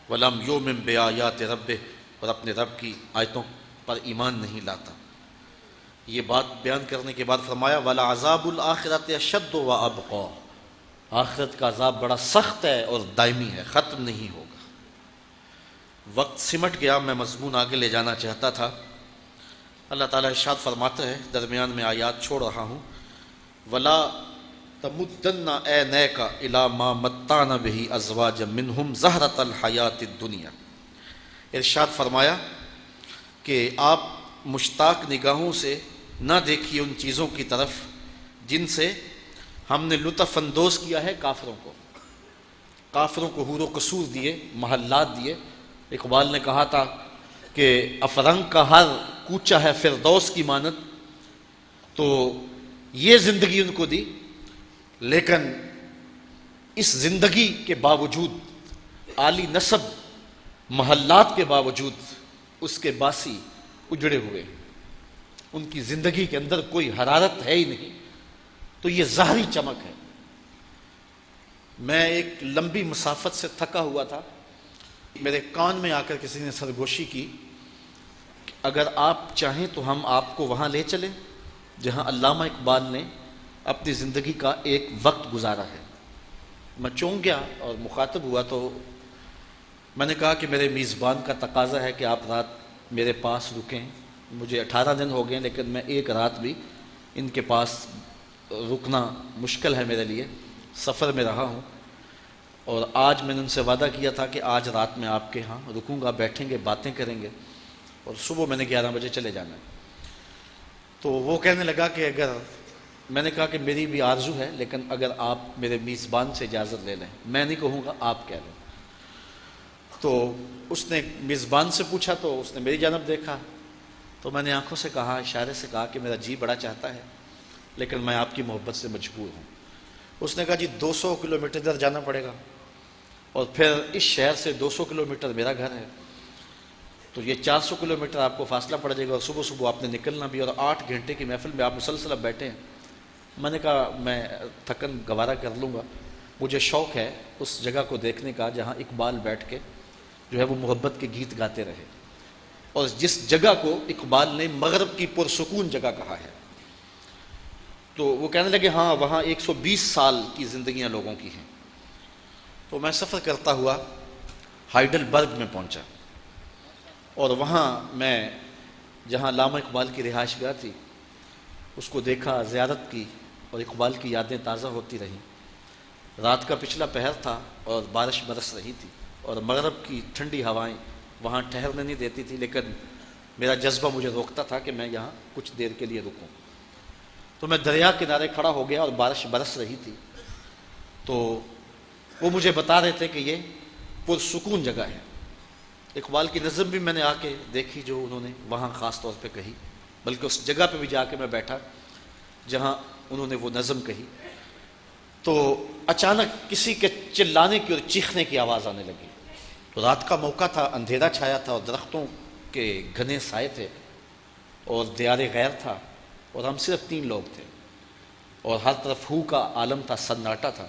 وَلَمْ يُؤْمِنْ بِآيَاتِ رَبِّهِ، اور اپنے رب کی آیتوں پر ایمان نہیں لاتا۔ یہ بات بیان کرنے کے بعد فرمایا وَلَعَذَابُ الْآخِرَةِ أَشَدُّ وَأَبْقَىٰ، آخرت کا عذاب بڑا سخت ہے اور دائمی ہے، ختم نہیں ہوگا۔ وقت سمٹ گیا، میں مضمون آگے لے جانا چاہتا تھا۔ اللہ تعالیٰ ارشاد فرماتا ہے، درمیان میں آیات چھوڑ رہا ہوں، وَلَا تَمُدَّنَّ عَيْنَيْكَ إِلَىٰ مَا مَتَّعْنَا بِهِ أَزْوَاجًا مِّنْهُمْ زَهْرَةَ الْحَيَاةِ الدُّنْيَا، ارشاد فرمایا کہ آپ مشتاق نگاہوں سے نہ دیکھیے ان چیزوں کی طرف جن سے ہم نے لطف اندوز کیا ہے کافروں کو، کافروں کو حور و قصور دیے، محلات دیے۔ اقبال نے کہا تھا کہ افرنگ کا ہر کوچہ ہے فردوس کی مانند، تو یہ زندگی ان کو دی، لیکن اس زندگی کے باوجود، عالی نسب محلات کے باوجود، اس کے باسی اجڑے ہوئے، ان کی زندگی کے اندر کوئی حرارت ہے ہی نہیں، تو یہ ظاہری چمک ہے۔ میں ایک لمبی مسافت سے تھکا ہوا تھا، میرے کان میں آ کر کسی نے سرگوشی کی، اگر آپ چاہیں تو ہم آپ کو وہاں لے چلیں جہاں علامہ اقبال نے اپنی زندگی کا ایک وقت گزارا ہے۔ میں چونک گیا اور مخاطب ہوا، تو میں نے کہا کہ میرے میزبان کا تقاضا ہے کہ آپ رات میرے پاس رکیں، مجھے 18 دن ہو گئے لیکن میں ایک رات بھی ان کے پاس رکنا مشکل ہے میرے لیے، سفر میں رہا ہوں، اور آج میں نے ان سے وعدہ کیا تھا کہ آج رات میں آپ کے ہاں رکوں گا، بیٹھیں گے، باتیں کریں گے، اور صبح میں نے 11 بجے چلے جانا ہے۔ تو وہ کہنے لگا کہ اگر میں نے کہا کہ میری بھی آرزو ہے، لیکن اگر آپ میرے میزبان سے اجازت لے لیں، میں نہیں کہوں گا، آپ کہہ لیں۔ تو اس نے میزبان سے پوچھا تو اس نے میری جانب دیکھا، تو میں نے آنکھوں سے کہا، اشارے سے کہا کہ میرا جی بڑا چاہتا ہے لیکن میں آپ کی محبت سے مجبور ہوں۔ اس نے کہا جی 200 کلومیٹر ادھر جانا پڑے گا اور پھر اس شہر سے 200 کلومیٹر میرا گھر ہے، تو یہ 400 کلومیٹر آپ کو فاصلہ پڑ جائے گا، اور صبح صبح آپ نے نکلنا بھی، اور 8 گھنٹے کی محفل میں آپ مسلسل اب بیٹھے ہیں۔ میں نے کہا میں تھکن گوارا کر لوں گا، مجھے شوق ہے اس جگہ کو دیکھنے کا جہاں اقبال بیٹھ کے جو ہے وہ محبت کے گیت گاتے رہے، اور جس جگہ کو اقبال نے مغرب کی پرسکون جگہ کہا ہے۔ تو وہ کہنے لگے ہاں وہاں 120 سال کی زندگیاں لوگوں کی ہیں۔ تو میں سفر کرتا ہوا ہائیڈل برگ میں پہنچا، اور وہاں میں جہاں علامہ اقبال کی رہائش گاہ تھی اس کو دیکھا، زیارت کی، اور اقبال کی یادیں تازہ ہوتی رہیں۔ رات کا پچھلا پہر تھا اور بارش برس رہی تھی، اور مغرب کی ٹھنڈی ہوائیں وہاں ٹھہرنے نہیں دیتی تھی، لیکن میرا جذبہ مجھے روکتا تھا کہ میں یہاں کچھ دیر کے لیے رکوں۔ تو میں دریا کنارے کھڑا ہو گیا اور بارش برس رہی تھی، تو وہ مجھے بتا رہے تھے کہ یہ پرسکون جگہ ہے۔ اقبال کی نظم بھی میں نے آ کے دیکھی جو انہوں نے وہاں خاص طور پہ کہی، بلکہ اس جگہ پہ بھی جا کے میں بیٹھا جہاں انہوں نے وہ نظم کہی۔ تو اچانک کسی کے چلانے کی اور چیخنے کی آواز آنے لگی۔ تو رات کا موقع تھا، اندھیرا چھایا تھا اور درختوں کے گھنے سائے تھے اور دیار غیر تھا، اور ہم صرف 3 لوگ تھے، اور ہر طرف ہو کا عالم تھا، سناٹا تھا۔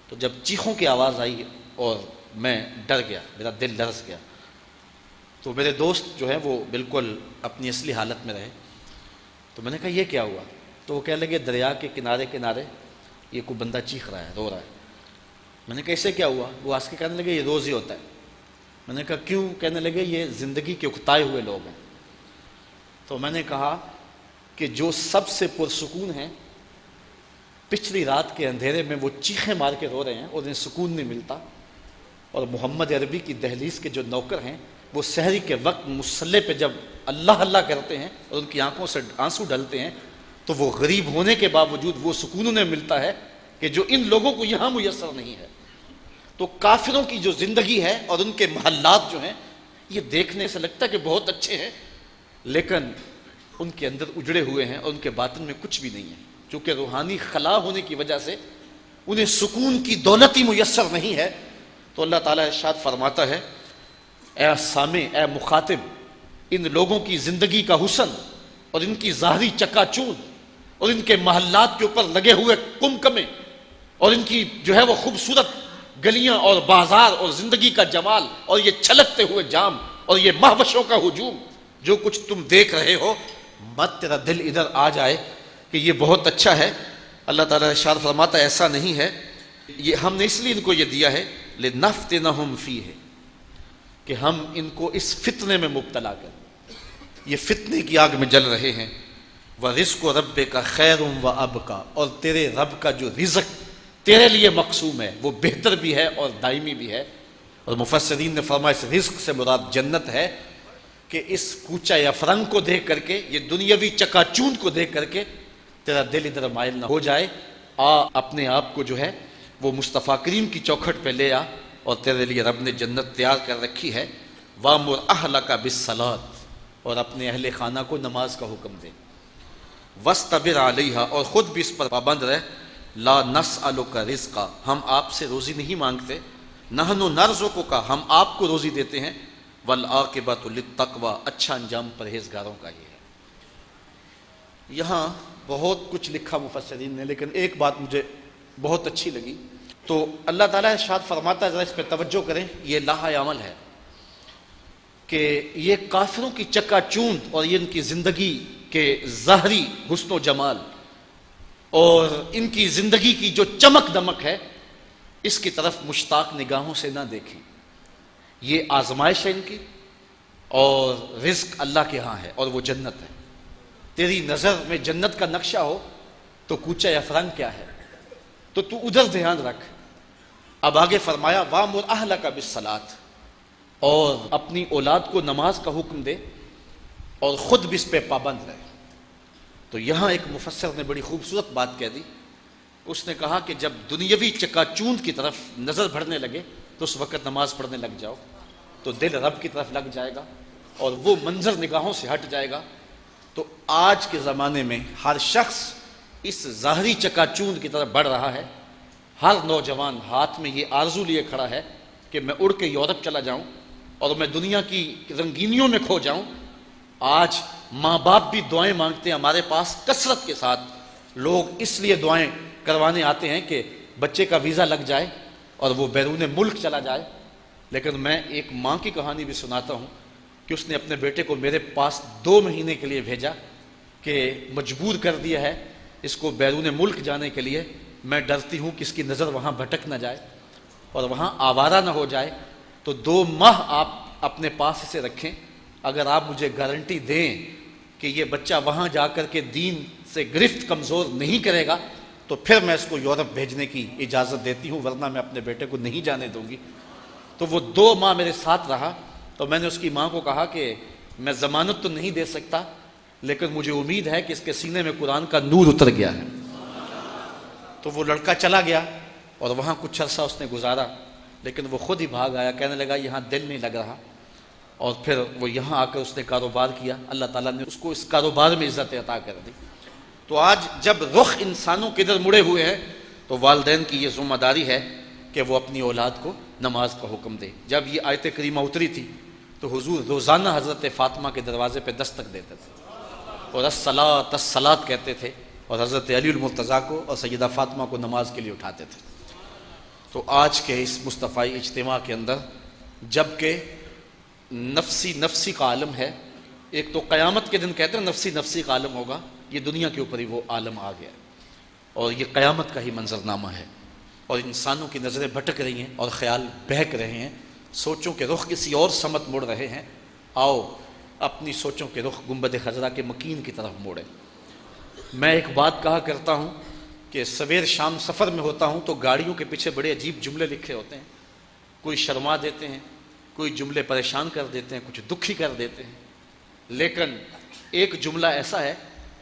تو جب چیخوں کی آواز آئی اور میں ڈر گیا، میرا دل لرز گیا، تو میرے دوست جو ہیں وہ بالکل اپنی اصلی حالت میں رہے۔ تو میں نے کہا یہ کیا ہوا؟ تو وہ کہنے لگے دریا کے کنارے کنارے یہ کوئی بندہ چیخ رہا ہے، رو رہا ہے۔ میں نے کہا اسے کیا ہوا؟ وہ ہنس کے کہنے لگے یہ روز ہی ہوتا ہے۔ میں نے کہا کیوں؟ کہنے لگے یہ زندگی کے اکتائے ہوئے لوگ ہیں۔ تو میں نے کہا کہ جو سب سے پرسکون ہیں، پچھلی رات کے اندھیرے میں وہ چیخیں مار کے رو رہے ہیں اور انہیں سکون نہیں ملتا، اور محمد عربی کی دہلیز کے جو نوکر ہیں وہ سحری کے وقت مصلے پہ جب اللہ اللہ کرتے ہیں اور ان کی آنکھوں سے آنسو ڈلتے ہیں، تو وہ غریب ہونے کے باوجود وہ سکون انہیں ملتا ہے کہ جو ان لوگوں کو یہاں میسر نہیں ہے۔ تو کافروں کی جو زندگی ہے اور ان کے محلات جو ہیں یہ دیکھنے سے لگتا ہے کہ بہت اچھے ہیں، لیکن ان کے اندر اجڑے ہوئے ہیں اور ان کے باطن میں کچھ بھی نہیں ہے، چونکہ روحانی خلا ہونے کی وجہ سے انہیں سکون کی دولت ہی میسر نہیں ہے۔ تو اللہ تعالیٰ ارشاد فرماتا ہے اے سامع، اے مخاطب، ان لوگوں کی زندگی کا حسن اور ان کی ظاہری چکا چوند اور ان کے محلات کے اوپر لگے ہوئے کمکمے اور ان کی جو ہے وہ خوبصورت گلیاں اور بازار اور زندگی کا جمال اور یہ چھلکتے ہوئے جام اور یہ مہوشوں کا ہجوم جو کچھ تم دیکھ رہے ہو، مت تیرا دل ادھر آ جائے کہ یہ بہت اچھا ہے۔ اللہ تعالیٰ ارشاد فرماتا ہے ایسا نہیں ہے، یہ ہم نے اس لیے ان کو یہ دیا ہے لنفتنہم فیہ، کہ ہم ان کو اس فتنے میں مبتلا کریں، یہ فتنے کی آگ میں جل رہے ہیں۔ وَرِزْقُ رَبِّكَ خَيْرٌ وَأَبْقَىٰ، اور تیرے رب کا جو رزق تیرے لیے مقسوم ہے وہ بہتر بھی ہے اور دائمی بھی ہے۔ اور مفسرین نے فرمایا اس رزق سے مراد جنت ہے، کہ اس کوچہ یا فرنگ کو دیکھ کر کے، یہ دنیاوی چکا چوند کو دیکھ کر کے تیرا دل ادھر مائل نہ ہو جائے، اپنے آپ کو جو ہے وہ مصطفیٰ کریم کی چوکھٹ پہ لے آ، اور تیرے لیے رب نے جنت تیار کر رکھی ہے۔ وَأْمُرْ أَهْلَكَ بِالصَّلَاةِ، اور اپنے اہل خانہ کو نماز کا حکم دے۔ وَاسْتَبِرْ عَلَيْهَا، اور خود بھی اس پر پابند رہ۔ لَا نَسْأَلُكَ رِزْقًا، ہم آپ سے روزی نہیں مانگتے، نَحْنُ نَرْزُقُكَ، ہم آپ کو روزی دیتے ہیں۔ وَالْعَاقِبَةُ لِلتَّقْوَىٰ، اچھا انجام پرہیزگاروں کا ہی ہے۔ یہاں بہت کچھ لکھا مفسرین نے، لیکن ایک بات مجھے بہت اچھی لگی۔ تو اللہ تعالیٰ ارشاد فرماتا ہے، ذرا اس پہ توجہ کریں، یہ لاہ عمل ہے کہ یہ کافروں کی چکا چوند اور یہ ان کی زندگی کے ظاہری حسن و جمال اور ان کی زندگی کی جو چمک دمک ہے، اس کی طرف مشتاق نگاہوں سے نہ دیکھیں۔ یہ آزمائش ہے ان کی، اور رزق اللہ کے ہاں ہے، اور وہ جنت ہے۔ تیری نظر میں جنت کا نقشہ ہو تو کوچہ یا فرنگ کیا ہے، تو تو ادھر دھیان رکھ۔ اب آگے فرمایا وَأْمُرْ أَهْلَكَ بِالصَّلَاةِ، اور اپنی اولاد کو نماز کا حکم دے اور خود بھی اس پہ پابند رہے۔ تو یہاں ایک مفسر نے بڑی خوبصورت بات کہہ دی. اس نے کہا کہ جب دنیاوی چکا چوند کی طرف نظر بڑھنے لگے تو اس وقت نماز پڑھنے لگ جاؤ, تو دل رب کی طرف لگ جائے گا اور وہ منظر نگاہوں سے ہٹ جائے گا. تو آج کے زمانے میں ہر شخص اس ظاہری چکا چوند کی طرف بڑھ رہا ہے. ہر نوجوان ہاتھ میں یہ آرزو لیے کھڑا ہے کہ میں اڑ کے یورپ چلا جاؤں اور میں دنیا کی رنگینیوں میں کھو جاؤں. آج ماں باپ بھی دعائیں مانگتے ہیں ہمارے پاس کثرت کے ساتھ. لوگ اس لیے دعائیں کروانے آتے ہیں کہ بچے کا ویزا لگ جائے اور وہ بیرون ملک چلا جائے. لیکن میں ایک ماں کی کہانی بھی سناتا ہوں کہ اس نے اپنے بیٹے کو میرے پاس 2 مہینے کے لیے بھیجا کہ مجبور کر دیا ہے اس کو بیرون ملک جانے کے لیے. میں ڈرتی ہوں کہ اس کی نظر وہاں بھٹک نہ جائے اور وہاں آوارہ نہ ہو جائے. تو 2 ماہ آپ اپنے پاس اسے رکھیں. اگر آپ مجھے گارنٹی دیں کہ یہ بچہ وہاں جا کر کے دین سے گرفت کمزور نہیں کرے گا تو پھر میں اس کو یورپ بھیجنے کی اجازت دیتی ہوں, ورنہ میں اپنے بیٹے کو نہیں جانے دوں گی. تو وہ 2 ماہ میرے ساتھ رہا. تو میں نے اس کی ماں کو کہا کہ میں ضمانت تو نہیں دے سکتا لیکن مجھے امید ہے کہ اس کے سینے میں قرآن کا نور اتر گیا ہے. تو وہ لڑکا چلا گیا اور وہاں کچھ عرصہ اس نے گزارا, لیکن وہ خود ہی بھاگ آیا, کہنے لگا یہاں دل نہیں لگ رہا. اور پھر وہ یہاں آ کر اس نے کاروبار کیا. اللہ تعالیٰ نے اس کو اس کاروبار میں عزت عطا کر دی. تو آج جب رخ انسانوں کے ادھر مڑے ہوئے ہیں تو والدین کی یہ ذمہ داری ہے کہ وہ اپنی اولاد کو نماز کا حکم دے. جب یہ آیت کریمہ اتری تھی تو حضور روزانہ حضرت فاطمہ کے دروازے پہ دستک دیتے تھے اور الصلاۃ الصلاۃ کہتے تھے, اور حضرت علی المرتضیٰ کو اور سیدہ فاطمہ کو نماز کے لیے اٹھاتے تھے. تو آج کے اس مصطفی اجتماع کے اندر جب کہ نفسی کا عالم ہے, ایک تو قیامت کے دن کہتے ہیں نفسی کا عالم ہوگا, یہ دنیا کے اوپر ہی وہ عالم آ گیا اور یہ قیامت کا ہی منظرنامہ ہے. اور انسانوں کی نظریں بھٹک رہی ہیں اور خیال بہک رہے ہیں, سوچوں کے رخ کسی اور سمت موڑ رہے ہیں. آؤ اپنی سوچوں کے رخ گنبد خضرا کے مکین کی طرف موڑے. میں ایک بات کہا کرتا ہوں کہ سویر شام سفر میں ہوتا ہوں تو گاڑیوں کے پیچھے بڑے عجیب جملے لکھے ہوتے ہیں. کوئی شرما دیتے ہیں, کوئی جملے پریشان کر دیتے ہیں, کچھ دکھی کر دیتے ہیں. لیکن ایک جملہ ایسا ہے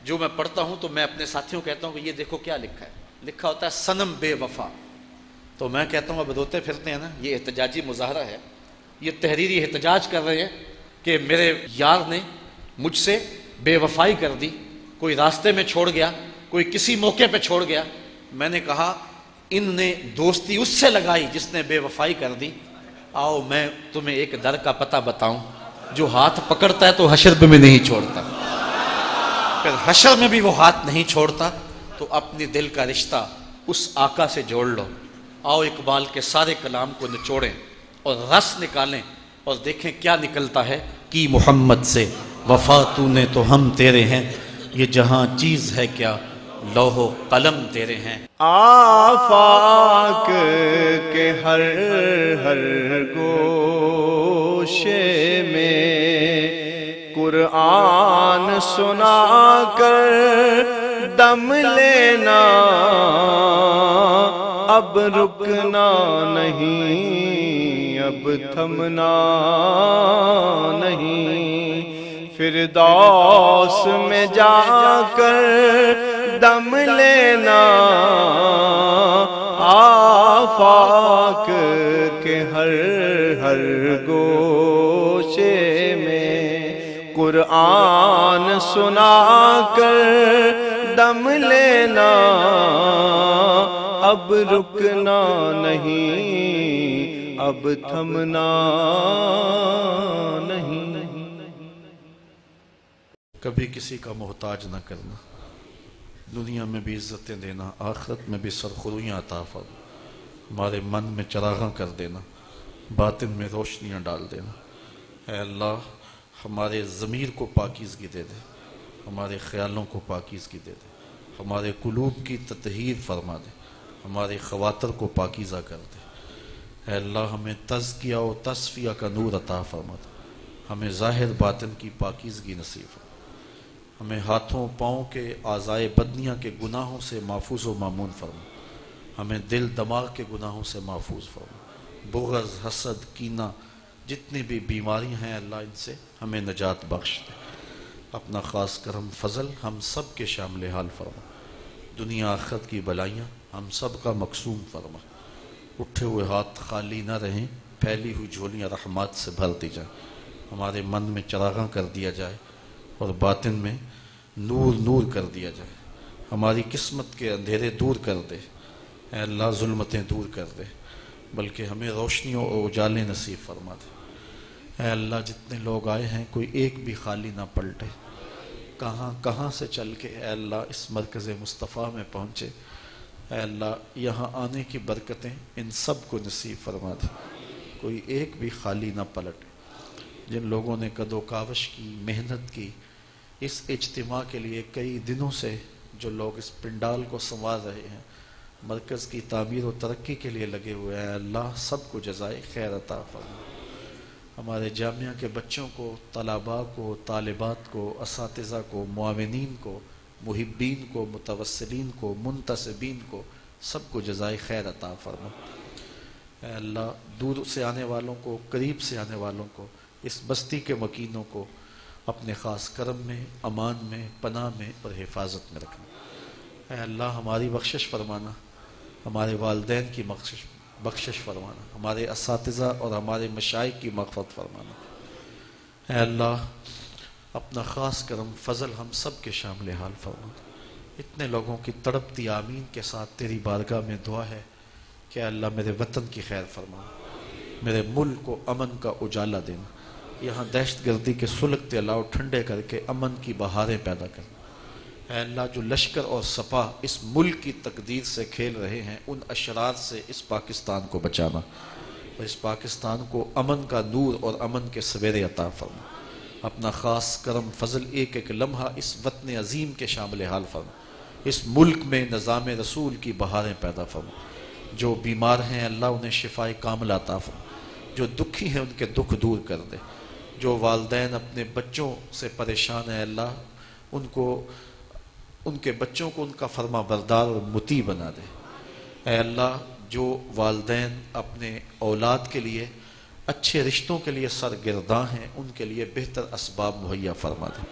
جو میں پڑھتا ہوں تو میں اپنے ساتھیوں کو کہتا ہوں کہ یہ دیکھو کیا لکھا ہے. لکھا ہوتا ہے صنم بے وفا. تو میں کہتا ہوں اب روتے پھرتے ہیں نا, یہ احتجاجی مظاہرہ ہے, یہ تحریری احتجاج کر رہے ہیں کہ میرے یار نے مجھ سے بے وفائی کر دی, کوئی راستے میں چھوڑ گیا, کوئی کسی موقع پہ چھوڑ گیا. میں نے کہا ان نے دوستی اس سے لگائی جس نے بے وفائی کر دی. آؤ میں تمہیں ایک در کا پتہ بتاؤں, جو ہاتھ پکڑتا ہے تو حشر میں نہیں چھوڑتا, پھر حشر میں بھی وہ ہاتھ نہیں چھوڑتا. تو اپنی دل کا رشتہ اس آقا سے جوڑ لو. آؤ اقبال کے سارے کلام کو نچوڑیں اور رس نکالیں اور دیکھیں کیا نکلتا ہے. کی محمد سے وفا تو نے تو ہم تیرے ہیں, یہ جہاں چیز ہے کیا لوح و قلم تیرے ہیں. آفاق کے ہر گوشے میں قرآن سنا کر دم لینا, اب رکنا نہیں, اب تھمنا نہیں. فردوس میں جا کر دم لینا, آفاق کے ہر گوشے میں قرآن سنا کر دم لینا, اب رکنا نہیں, اب تھمنا نہیں. کبھی کسی کا محتاج نہ کرنا, دنیا میں بھی عزتیں دینا, آخرت میں بھی سرخرویاں عطا فرما. ہمارے من میں چراغاں کر دینا, باطن میں روشنیاں ڈال دینا. اے اللہ ہمارے ضمیر کو پاکیزگی دے دے, ہمارے خیالوں کو پاکیزگی دے دے, ہمارے قلوب کی تطہیر فرما دے, ہمارے خواطر کو پاکیزہ کر دے. اے اللہ ہمیں تزکیہ و تصفیہ کا نور عطا فرما دے, ہمیں ظاہر باطن کی پاکیزگی نصیب فرما. ہمیں ہاتھوں پاؤں کے اعضائے بدنیاں کے گناہوں سے محفوظ و مامون فرما. ہمیں دل دماغ کے گناہوں سے محفوظ فرما. بغض, حسد, کینہ, جتنی بھی بیماریاں ہیں اللہ ان سے ہمیں نجات بخش دے. اپنا خاص کرم فضل ہم سب کے شامل حال فرما، دنیا آخرت کی بلائیاں ہم سب کا مقسوم فرما، اٹھے ہوئے ہاتھ خالی نہ رہیں، پھیلی ہوئی جھولیاں رحمات سے بھر دی جائیں، ہمارے من میں چراغاں کر دیا جائے اور باطن میں نور نور کر دیا جائے، ہماری قسمت کے اندھیرے دور کر دے اے اللہ، ظلمتیں دور کر دے، بلکہ ہمیں روشنیوں اور اجالے نصیب فرما دے اے اللہ۔ جتنے لوگ آئے ہیں کوئی ایک بھی خالی نہ پلٹے، کہاں کہاں سے چل کے اے اللہ اس مرکز مصطفیٰ میں پہنچے اے اللہ، یہاں آنے کی برکتیں ان سب کو نصیب فرما دے، کوئی ایک بھی خالی نہ پلٹے۔ جن لوگوں نے قد و کاوش کی، محنت کی، اس اجتماع کے لیے کئی دنوں سے جو لوگ اس پنڈال کو سنوار رہے ہیں، مرکز کی تعمیر و ترقی کے لیے لگے ہوئے ہیں، اللہ سب کو جزائے خیر عطا فرما۔ ہمارے جامعہ کے بچوں کو، طلباء کو، طالبات کو، اساتذہ کو، معاونین کو، محبین کو، متوسلین کو، منتسبین کو، سب کو جزائے خیر عطا فرما اے اللہ۔ دور سے آنے والوں کو، قریب سے آنے والوں کو، اس بستی کے مکینوں کو اپنے خاص کرم میں، امان میں، پناہ میں اور حفاظت میں رکھنا اے اللہ۔ ہماری بخشش فرمانا، ہمارے والدین کی بخشش فرمانا، ہمارے اساتذہ اور ہمارے مشائخ کی مغفرت فرمانا اے اللہ۔ اپنا خاص کرم فضل ہم سب کے شامل حال فرمانا۔ اتنے لوگوں کی تڑپتی آمین کے ساتھ تیری بارگاہ میں دعا ہے کہ اے اللہ میرے وطن کی خیر فرما، میرے ملک کو امن کا اجالا دینا، یہاں دہشت گردی کے سلگتے الاؤ ٹھنڈے کر کے امن کی بہاریں پیدا کرنا اے اللہ۔ جو لشکر اور سپاہ اس ملک کی تقدیر سے کھیل رہے ہیں، ان اشرار سے اس پاکستان کو بچانا اور اس پاکستان کو امن کا نور اور امن کے سویرے عطا فرما۔ اپنا خاص کرم فضل ایک ایک لمحہ اس وطن عظیم کے شامل حال فرما، اس ملک میں نظام رسول کی بہاریں پیدا فرما۔ جو بیمار ہیں اللہ انہیں شفائے کاملہ عطا فرما، جو دکھی ہیں ان کے دکھ دور کر دے، جو والدین اپنے بچوں سے پریشان ہیں اللہ ان کے بچوں کو ان کا فرما بردار اور مطیع بنا دے اے اللہ۔ جو والدین اپنے اولاد کے لیے، اچھے رشتوں کے لیے سرگرداں ہیں، ان کے لیے بہتر اسباب مہیا فرما دے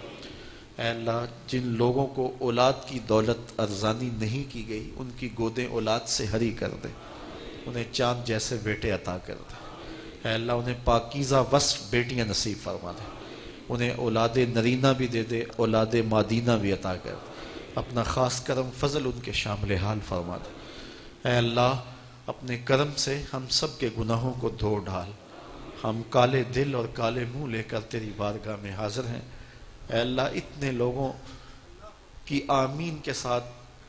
اے اللہ۔ جن لوگوں کو اولاد کی دولت ارزانی نہیں کی گئی، ان کی گودیں اولاد سے ہری کر دے، انہیں چاند جیسے بیٹے عطا کر دے اے اللہ۔ انہیں پاکیزہ وصف بیٹیاں نصیب فرما دے، انہیں اولاد نرینہ بھی دے دے، اولاد مادینہ بھی عطا کر دے۔ اپنا خاص کرم فضل ان کے شامل حال فرما دے اے اللہ۔ اپنے کرم سے ہم سب کے گناہوں کو دھو ڈال، ہم کالے دل اور کالے منہ لے کر تیری بارگاہ میں حاضر ہیں اے اللہ۔ اتنے لوگوں کی آمین کے ساتھ،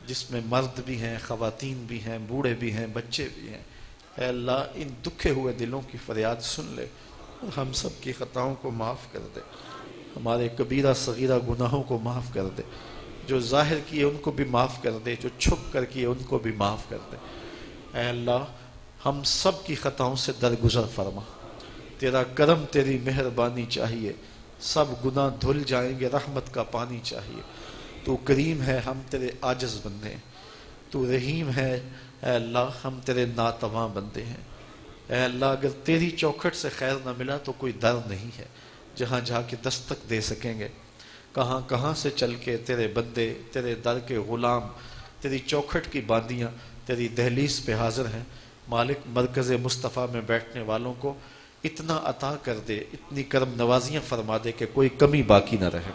جس میں مرد بھی ہیں، خواتین بھی ہیں، بوڑھے بھی ہیں، بچے بھی ہیں اے اللہ، ان دکھے ہوئے دلوں کی فریاد سن لے اور ہم سب کی خطاؤں کو معاف کر دے، ہمارے کبیرہ صغیرہ گناہوں کو معاف کر دے، جو ظاہر کیے ان کو بھی معاف کر دے، جو چھپ کر کیے ان کو بھی معاف کر دے اے اللہ۔ ہم سب کی خطاؤں سے درگزر فرما، تیرا کرم تیری مہربانی چاہیے، سب گناہ دھل جائیں گے، رحمت کا پانی چاہیے۔ تو کریم ہے، ہم تیرے عاجز بندے ہیں، تو رحیم ہے اے اللہ، ہم تیرے ناتواں بندے ہیں اے اللہ۔ اگر تیری چوکھٹ سے خیر نہ ملا تو کوئی در نہیں ہے جہاں جا کے دستک دے سکیں گے، کہاں کہاں سے چل کے تیرے بندے، تیرے در کے غلام، تیری چوکھٹ کی باندیاں تیری دہلیز پہ حاضر ہیں۔ مالک، مرکز مصطفیٰ میں بیٹھنے والوں کو اتنا عطا کر دے، اتنی کرم نوازیاں فرما دے کہ کوئی کمی باقی نہ رہے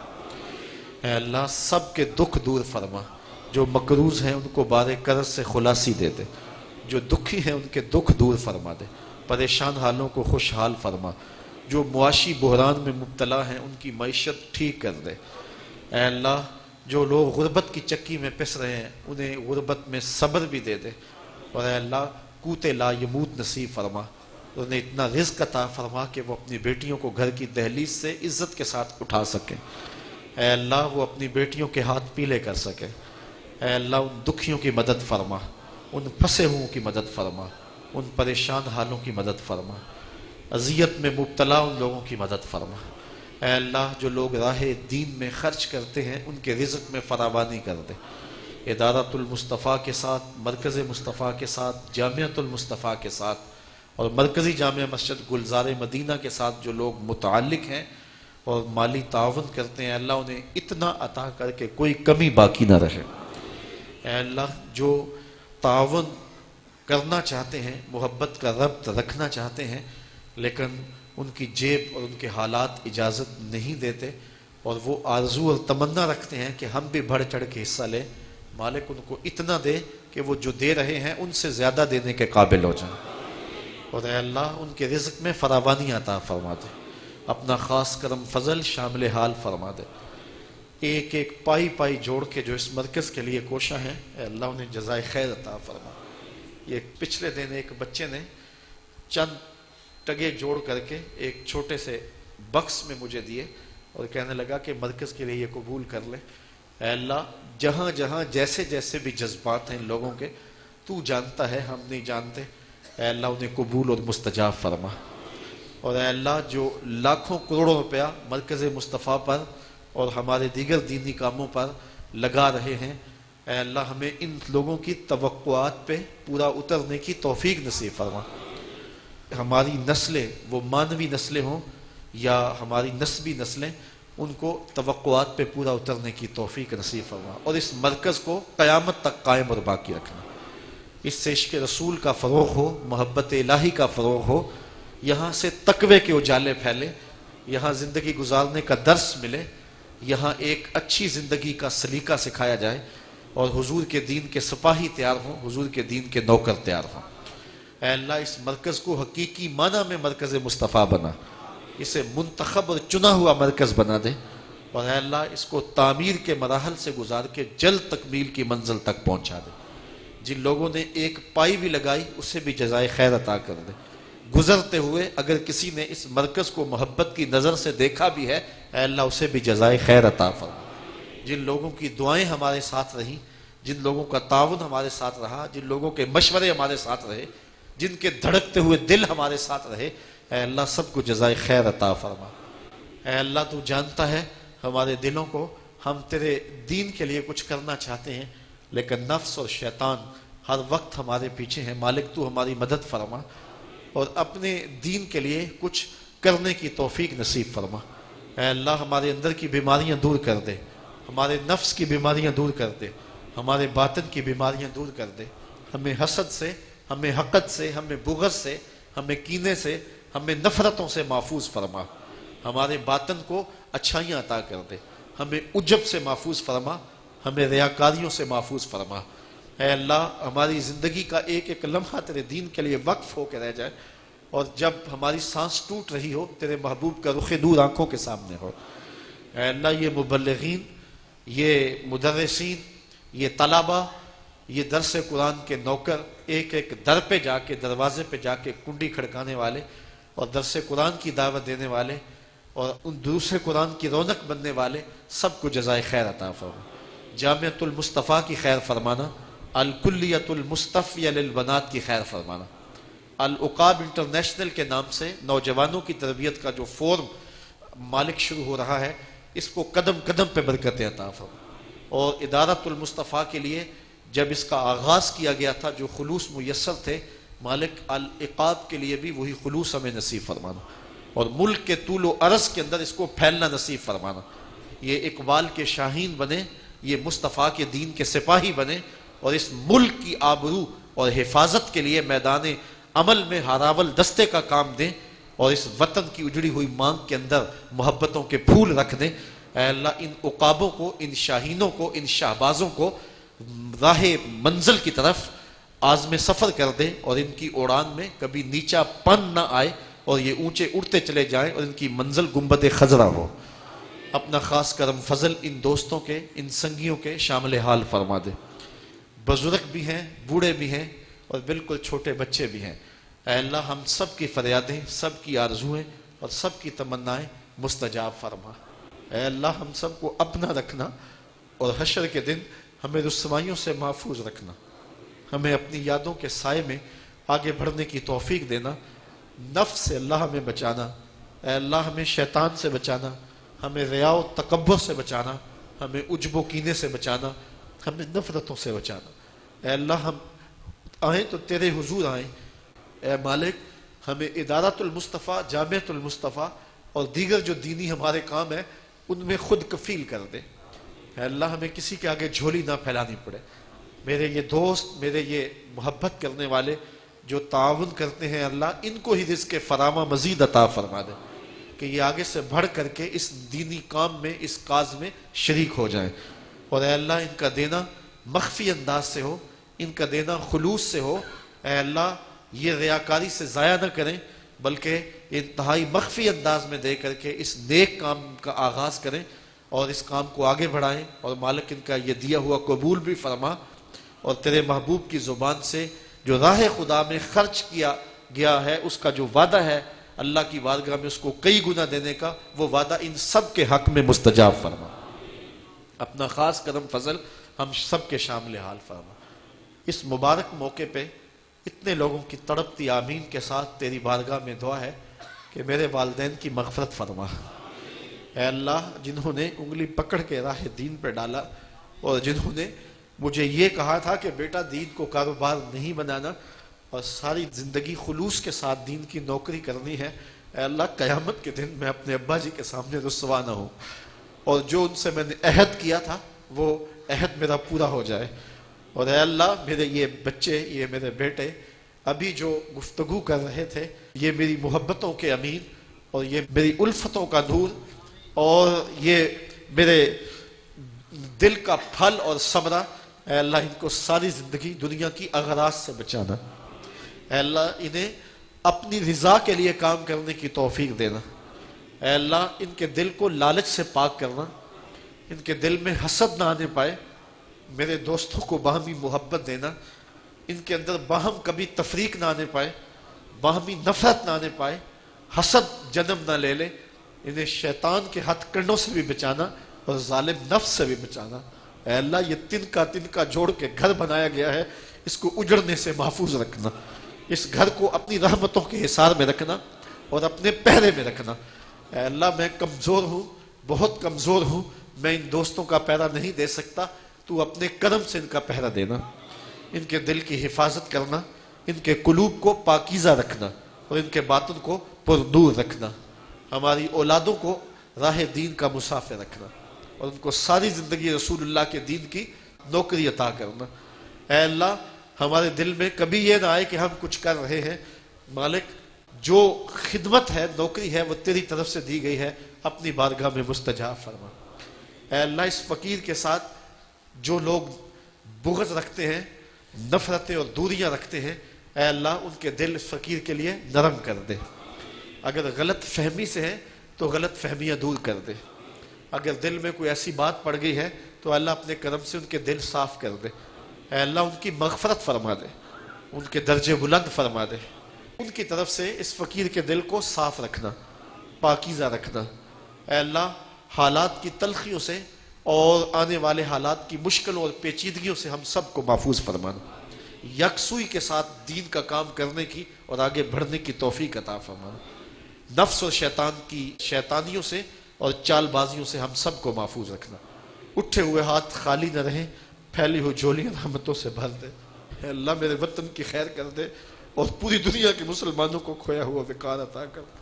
اے اللہ۔ سب کے دکھ دور فرما، جو مقروض ہیں ان کو بار قرض سے خلاصی دے دے، جو دکھی ہیں ان کے دکھ دور فرما دے، پریشان حالوں کو خوشحال فرما، جو معاشی بحران میں مبتلا ہیں ان کی معیشت ٹھیک کر دے اے اللہ۔ جو لوگ غربت کی چکی میں پس رہے ہیں انہیں غربت میں صبر بھی دے دے، اور اے اللہ قوت لا یموت نصیب فرما، انہیں اتنا رزق عطا فرما کہ وہ اپنی بیٹیوں کو گھر کی دہلیز سے عزت کے ساتھ اٹھا سکیں اے اللہ، وہ اپنی بیٹیوں کے ہاتھ پیلے کر سکیں اے اللہ۔ ان دکھیوں کی مدد فرما، ان پھنسے ہوئوں کی مدد فرما، ان پریشان حالوں کی مدد فرما، اذیت میں مبتلا ان لوگوں کی مدد فرما اے اللہ۔ جو لوگ راہ دین میں خرچ کرتے ہیں ان کے رزق میں فراوانی کر دے۔ ادارۃ المصطفیٰ کے ساتھ، مرکز مصطفیٰ کے ساتھ، جامعۃ المصطفیٰ کے ساتھ اور مرکزی جامع مسجد گلزار مدینہ کے ساتھ جو لوگ متعلق ہیں اور مالی تعاون کرتے ہیں، اللہ انہیں اتنا عطا کر کے کوئی کمی باقی نہ رہے۔ اے اللہ جو تعاون کرنا چاہتے ہیں، محبت کا ربط رکھنا چاہتے ہیں، لیکن ان کی جیب اور ان کے حالات اجازت نہیں دیتے، اور وہ آرزو اور تمنا رکھتے ہیں کہ ہم بھی بڑھ چڑھ کے حصہ لیں، مالک ان کو اتنا دے کہ وہ جو دے رہے ہیں ان سے زیادہ دینے کے قابل ہو جائیں، اور اے اللہ ان کے رزق میں فراوانی عطا فرما دے، اپنا خاص کرم فضل شامل حال فرما دے۔ ایک ایک پائی پائی جوڑ کے جو اس مرکز کے لیے کوشاں ہیں، اے اللہ انہیں جزائے خیر عطا فرما۔ یہ پچھلے دن ایک بچے نے چند ٹگے جوڑ کر کے ایک چھوٹے سے بکس میں مجھے دیے اور کہنے لگا کہ مرکز کے لیے یہ قبول کر لے۔ اے اللہ جہاں جہاں جیسے جیسے بھی جذبات ہیں لوگوں کے، تو جانتا ہے، ہم نہیں جانتے، اے اللہ انہیں قبول اور مستجاب فرما۔ اور اے اللہ جو لاکھوں کروڑوں روپیہ مرکز مصطفیٰ پر اور ہمارے دیگر دینی کاموں پر لگا رہے ہیں، اے اللہ ہمیں ان لوگوں کی توقعات پہ پورا اترنے کی توفیق نصیب فرما۔ ہماری نسلیں، وہ مانوی نسلیں ہوں یا ہماری نسبی نسلیں، ان کو توقعات پہ پورا اترنے کی توفیق نصیب فرما، اور اس مرکز کو قیامت تک قائم اور باقی رکھنا۔ اس سے عشق رسول کا فروغ ہو، محبت الہی کا فروغ ہو، یہاں سے تقوی کے اجالے پھیلے، یہاں زندگی گزارنے کا درس ملے، یہاں ایک اچھی زندگی کا سلیقہ سکھایا جائے، اور حضور کے دین کے سپاہی تیار ہوں، حضور کے دین کے نوکر تیار ہوں۔ اے اللہ اس مرکز کو حقیقی معنی میں مرکز مصطفیٰ بنا، اسے منتخب اور چنا ہوا مرکز بنا دے، اور اے اللہ اس کو تعمیر کے مراحل سے گزار کے جلد تکمیل کی منزل تک پہنچا دے۔ جن لوگوں نے ایک پائی بھی لگائی اسے بھی جزائے خیر عطا کر دے۔ گزرتے ہوئے اگر کسی نے اس مرکز کو محبت کی نظر سے دیکھا بھی ہے، اے اللہ اسے بھی جزائے خیر عطا فرما۔ جن لوگوں کی دعائیں ہمارے ساتھ رہیں، جن لوگوں کا تعاون ہمارے ساتھ رہا، جن لوگوں کے مشورے ہمارے ساتھ رہے، جن کے دھڑکتے ہوئے دل ہمارے ساتھ رہے، اے اللہ سب کو جزائے خیر عطا فرما۔ اے اللہ تو جانتا ہے ہمارے دلوں کو، ہم تیرے دین کے لیے کچھ کرنا چاہتے ہیں لیکن نفس اور شیطان ہر وقت ہمارے پیچھے ہیں، مالک تو ہماری مدد فرما اور اپنے دین کے لیے کچھ کرنے کی توفیق نصیب فرما۔ اے اللہ ہمارے اندر کی بیماریاں دور کر دے، ہمارے نفس کی بیماریاں دور کر دے، ہمارے باطن کی بیماریاں دور کر دے، ہمیں حسد سے، ہمیں حقد سے، ہمیں بغض سے، ہمیں کینے سے، ہمیں نفرتوں سے محفوظ فرما، ہمارے باطن کو اچھائیاں عطا کر دے، ہمیں عجب سے محفوظ فرما، ہمیں ریاکاریوں سے محفوظ فرما۔ اے اللہ ہماری زندگی کا ایک ایک لمحہ تیرے دین کے لیے وقف ہو کے رہ جائے، اور جب ہماری سانس ٹوٹ رہی ہو تیرے محبوب کا رخ نور آنکھوں کے سامنے ہو۔ اے اللہ یہ مبلغین، یہ مدرسین، یہ طلبہ، یہ درس قرآن کے نوکر، ایک ایک در پہ جا کے، دروازے پہ جا کے کنڈی کھڑکانے والے اور درس قرآن کی دعوت دینے والے اور ان دوسرے قرآن کی رونق بننے والے، سب کو جزائے خیر عطا فرما۔ جامعۃ المصطفیٰ کی خیر فرمانا، الکلیۃ المصطفیہ للبنات کی خیر فرمانا، العقاب انٹرنیشنل کے نام سے نوجوانوں کی تربیت کا جو فورم مالک شروع ہو رہا ہے، اس کو قدم قدم پہ برکت عطا فرما، اور ادارۃ المصطفیٰ کے لیے جب اس کا آغاز کیا گیا تھا جو خلوص میسر تھے، مالک العقاب کے لیے بھی وہی خلوص ہمیں نصیب فرمانا، اور ملک کے طول و عرض کے اندر اس کو پھیلنا نصیب فرمانا، یہ اقبال کے شاہین بنے، یہ مصطفیٰ کے دین کے سپاہی بنے، اور اس ملک کی آبرو اور حفاظت کے لیے میدان عمل میں ہاراول دستے کا کام دیں، اور اس وطن کی اجڑی ہوئی مانگ کے اندر محبتوں کے پھول رکھ دیں۔ اے اللہ ان عقابوں کو، ان شاہینوں کو، ان شہبازوں کو راہ منزل کی طرف عازم سفر کر دے، اور ان کی اڑان میں کبھی نیچا پن نہ آئے اور یہ اونچے اڑتے چلے جائیں اور ان کی منزل گنبد خضرا ہو۔ اپنا خاص کرم فضل ان دوستوں کے، ان سنگیوں کے شامل حال فرما دے۔ بزرگ بھی ہیں، بوڑھے بھی ہیں، اور بالکل چھوٹے بچے بھی ہیں۔ اے اللہ ہم سب کی فریادیں، سب کی آرزویں اور سب کی تمنائیں مستجاب فرما۔ اے اللہ ہم سب کو اپنا رکھنا، اور حشر کے دن ہمیں رسوائیوں سے محفوظ رکھنا، ہمیں اپنی یادوں کے سائے میں آگے بڑھنے کی توفیق دینا، نفس سے اللہ ہمیں بچانا، اے اللہ ہمیں شیطان سے بچانا، ہمیں ریا و تکبر سے بچانا، ہمیں عجب و کینے سے بچانا، ہمیں نفرتوں سے بچانا۔ اے اللہ ہم آئیں تو تیرے حضور آئیں، اے مالک ہمیں ادارۃ المصطفیٰ، جامعۃ المصطفیٰ اور دیگر جو دینی ہمارے کام ہیں ان میں خود کفیل کر دے۔ اے اللہ ہمیں کسی کے آگے جھولی نہ پھیلانی پڑے۔ میرے یہ دوست، میرے یہ محبت کرنے والے جو تعاون کرتے ہیں اللہ، ان کو ہی رزق فراوان مزید عطا فرما دے کہ یہ آگے سے بڑھ کر کے اس دینی کام میں، اس کاز میں شریک ہو جائیں۔ اور اے اللہ ان کا دینا مخفی انداز سے ہو، ان کا دینا خلوص سے ہو۔ اے اللہ یہ ریاکاری سے ضائع نہ کریں بلکہ انتہائی مخفی انداز میں دے کر کے اس نیک کام کا آغاز کریں اور اس کام کو آگے بڑھائیں، اور مالک ان کا یہ دیا ہوا قبول بھی فرما، اور تیرے محبوب کی زبان سے جو راہ خدا میں خرچ کیا گیا ہے اس کا جو وعدہ ہے اللہ کی بارگاہ میں اس کو کئی گنا دینے کا، وہ وعدہ ان سب کے حق میں مستجاب فرما۔ اپنا خاص کرم فضل ہم سب کے شامل حال فرما۔ اس مبارک موقع پہ اتنے لوگوں کی تڑپتی آمین کے ساتھ تیری بارگاہ میں دعا ہے کہ میرے والدین کی مغفرت فرما۔ اے اللہ جنہوں نے انگلی پکڑ کے راہ دین پہ ڈالا اور جنہوں نے مجھے یہ کہا تھا کہ بیٹا دین کو کاروبار نہیں بنانا اور ساری زندگی خلوص کے ساتھ دین کی نوکری کرنی ہے، اے اللہ قیامت کے دن میں اپنے ابا جی کے سامنے رسوا نہ ہوں، اور جو ان سے میں نے عہد کیا تھا وہ عہد میرا پورا ہو جائے۔ اور اے اللہ میرے یہ بچے، یہ میرے بیٹے ابھی جو گفتگو کر رہے تھے، یہ میری محبتوں کے امین اور یہ میری الفتوں کا نور اور یہ میرے دل کا پھل اور ثمرہ، اے اللہ ان کو ساری زندگی دنیا کی اغراض سے بچانا۔ اے اللہ انہیں اپنی رضا کے لیے کام کرنے کی توفیق دینا۔ اے اللہ ان کے دل کو لالچ سے پاک کرنا، ان کے دل میں حسد نہ آنے پائے، میرے دوستوں کو باہمی محبت دینا، ان کے اندر باہم کبھی تفریق نہ آنے پائے، باہمی نفرت نہ آنے پائے، حسد جنم نہ لے لے، انہیں شیطان کے ہتھ کنڈوں سے بھی بچانا اور ظالم نفس سے بھی بچانا۔ اے اللہ یہ تن کا جوڑ کے گھر بنایا گیا ہے، اس کو اجڑنے سے محفوظ رکھنا، اس گھر کو اپنی رحمتوں کے حصار میں رکھنا اور اپنے پہرے میں رکھنا۔ اے اللہ میں کمزور ہوں، بہت کمزور ہوں، میں ان دوستوں کا پہرا نہیں دے سکتا، تو اپنے کرم سے ان کا پہرا دینا، ان کے دل کی حفاظت کرنا، ان کے قلوب کو پاکیزہ رکھنا اور ان کے باطن کو پردور رکھنا، ہماری اولادوں کو راہ دین کا مسافر رکھنا اور ان کو ساری زندگی رسول اللہ کے دین کی نوکری عطا کرنا۔ اے اللہ ہمارے دل میں کبھی یہ نہ آئے کہ ہم کچھ کر رہے ہیں، مالک جو خدمت ہے، نوکری ہے، وہ تیری طرف سے دی گئی ہے، اپنی بارگاہ میں مستجاب فرما۔ اے اللہ اس فقیر کے ساتھ جو لوگ بغض رکھتے ہیں، نفرتیں اور دوریاں رکھتے ہیں، اے اللہ ان کے دل فقیر کے لیے نرم کر دے۔ اگر غلط فہمی سے ہے تو غلط فہمیاں دور کر دے، اگر دل میں کوئی ایسی بات پڑ گئی ہے تو اللہ اپنے کرم سے ان کے دل صاف کر دے۔ اے اللہ ان کی مغفرت فرما دے، ان کے درجے بلند فرما دے، ان کی طرف سے اس فقیر کے دل کو صاف رکھنا، پاکیزہ رکھنا۔ اے اللہ حالات کی تلخیوں سے اور آنے والے حالات کی مشکلوں اور پیچیدگیوں سے ہم سب کو محفوظ فرمانا، یکسوئی کے ساتھ دین کا کام کرنے کی اور آگے بڑھنے کی توفیق عطا فرمانا، نفس اور شیطان کی شیطانیوں سے اور چال بازیوں سے ہم سب کو محفوظ رکھنا۔ اٹھے ہوئے ہاتھ خالی نہ رہیں، پھیلی ہوئی جھولیاں رحمتوں سے بھر دے۔ اے اللہ میرے وطن کی خیر کر دے اور پوری دنیا کے مسلمانوں کو کھویا ہوا وقار عطا کر دے۔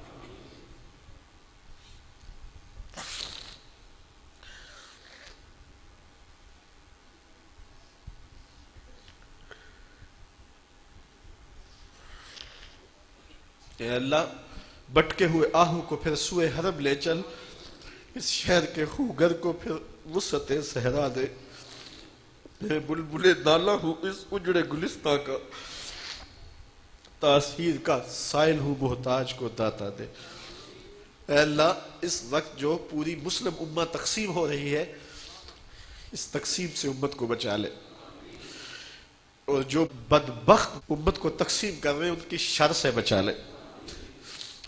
اے اللہ بٹکے ہوئے آہو کو پھر سوئے حرم لے چل، اس شہر کے خوگر کو پھر وسعت صحرا دے، میں بلبلے نالا ہوں اس اجڑے گلستہ کا، تاثیر کا سائل ہوں محتاج کو داتا دے۔ اے اللہ اس وقت جو پوری مسلم امہ تقسیم ہو رہی ہے، اس تقسیم سے امت کو بچا لے، اور جو بدبخت امت کو تقسیم کر رہے ہیں ان کی شر سے بچا لے،